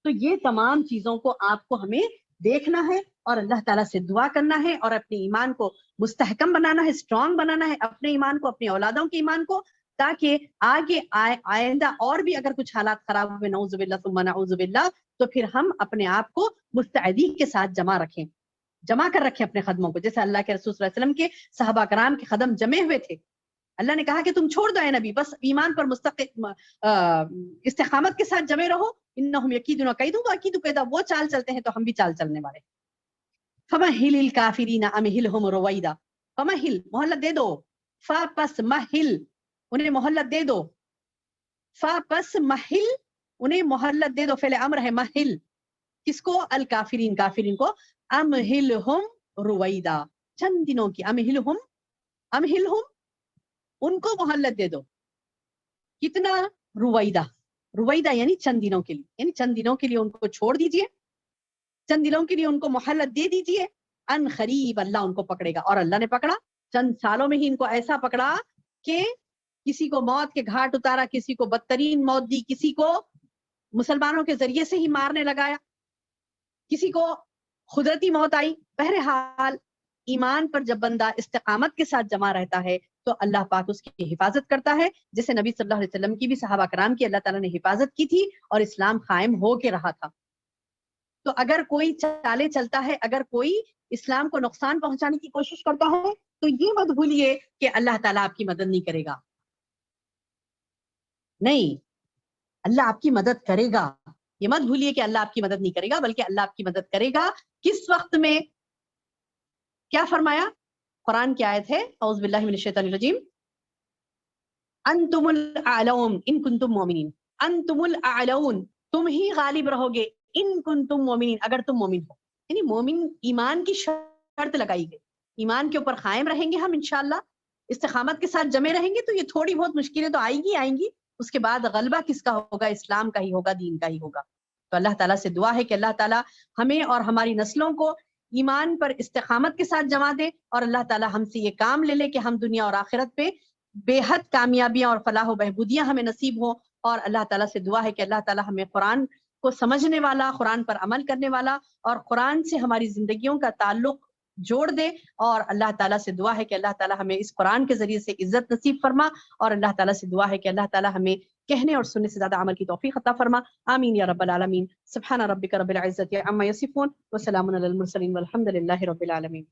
تو یہ تمام چیزوں کو آپ کو ہمیں دیکھنا ہے اور اللہ تعالیٰ سے دعا کرنا ہے اور اپنے ایمان کو مستحکم بنانا ہے، اسٹرانگ بنانا ہے اپنے ایمان کو، اپنی اولادوں کے ایمان کو، تاکہ آگے آئندہ اور بھی اگر کچھ حالات خراب ہوئے، نعوذ باللہ ثم نعوذ باللہ، تو پھر ہم اپنے آپ کو مستعدی کے ساتھ جمع کر رکھیں اپنے قدموں کو، جیسے اللہ کے رسول صلی اللہ علیہ وسلم کے صحابہ کرام کے قدم جمے ہوئے تھے. اللہ نے کہا کہ تم چھوڑ دو اے نبی، بس ایمان پر استقامت کے ساتھ جمے رہو. انہم یکیدون کیدا واکید کیدا، وہ چال چلتے ہیں تو ہم بھی چال چلنے والے. فمہل الکافرین امہلہم رویدا، فمہل مہلت دے دو، فا پس مہل انہیں مہلت دے دو، فا پس مہل انہیں مہلت دے دو، فعل امر ہے مہل، کس کو؟ الکافرین، کافرین کو، امہلہم رویدا، چند دنوں کی، امہلہم ان کو مہلت دے دو، کتنا؟ رویدا یعنی چند دنوں کے لیے، یعنی چند دنوں کے لیے ان کو چھوڑ دیجئے، چند دنوں کے لیے ان کو مہلت دے دیجئے. ان قریب اللہ ان کو پکڑے گا. اور اللہ نے پکڑا، چند سالوں میں ہی ان کو ایسا پکڑا کہ کسی کو موت کے گھاٹ اتارا، کسی کو بدترین موت دی، کسی کو مسلمانوں کے ذریعے سے ہی مارنے لگایا، کسی کو قدرتی موت آئی. بہرحال ایمان پر جب بندہ استقامت کے ساتھ جمع رہتا ہے تو اللہ پاک اس کی حفاظت کرتا ہے، جیسے نبی صلی اللہ علیہ وسلم کی بھی، صحابہ کرام کی اللہ تعالیٰ نے حفاظت کی تھی اور اسلام قائم ہو کے رہا تھا. تو اگر کوئی چالے چلتا ہے، اگر کوئی اسلام کو نقصان پہنچانے کی کوشش کرتا ہے، تو یہ مت بھولیے کہ اللہ تعالیٰ آپ کی مدد نہیں کرے گا. نہیں، اللہ آپ کی مدد کرے گا. یہ مت بھولیے کہ اللہ آپ کی مدد نہیں کرے گا، بلکہ اللہ آپ کی مدد کرے گا. کس وقت میں؟ کیا فرمایا؟ قرآن کی آیت ہے، اعوذ باللہ من الشیطان الرجیم، انتم الاعلون ان کنتم مومنین، انتم الاعلون، تم ہی غالب رہو گے، ان کنتم مومنین، اگر تم مومن ہو. یعنی مومن، ایمان کی شرط لگائی گئی، ایمان کے اوپر قائم رہیں گے ہم انشاءاللہ، استقامت کے ساتھ جمے رہیں گے، تو یہ تھوڑی بہت مشکلیں تو آئیں گی، اس کے بعد غلبہ کس کا ہوگا؟ اسلام کا ہی ہوگا، دین کا ہی ہوگا. تو اللہ تعالیٰ سے دعا ہے کہ اللہ تعالیٰ ہمیں اور ہماری نسلوں کو ایمان پر استقامت کے ساتھ جمع دے، اور اللہ تعالیٰ ہم سے یہ کام لے لے کہ ہم دنیا اور آخرت پہ بے حد کامیابیاں اور فلاح و بہبودیاں ہمیں نصیب ہوں. اور اللہ تعالیٰ سے دعا ہے کہ اللہ تعالیٰ ہمیں قرآن کو سمجھنے والا، قرآن پر عمل کرنے والا، اور قرآن سے ہماری زندگیوں کا تعلق جوڑ دے، اور اللہ تعالیٰ سے دعا ہے کہ اللہ تعالیٰ ہمیں اس قرآن کے ذریعے سے عزت نصیب فرما، اور اللہ تعالیٰ سے دعا ہے کہ اللہ تعالیٰ ہمیں کہنے اور سننے سے زیادہ عمل کی توفیق عطا فرما. آمین یا رب العالمین. سبحان ربک رب العزت عما یصفون وسلام علی المرسلین والحمد للہ رب العالمین.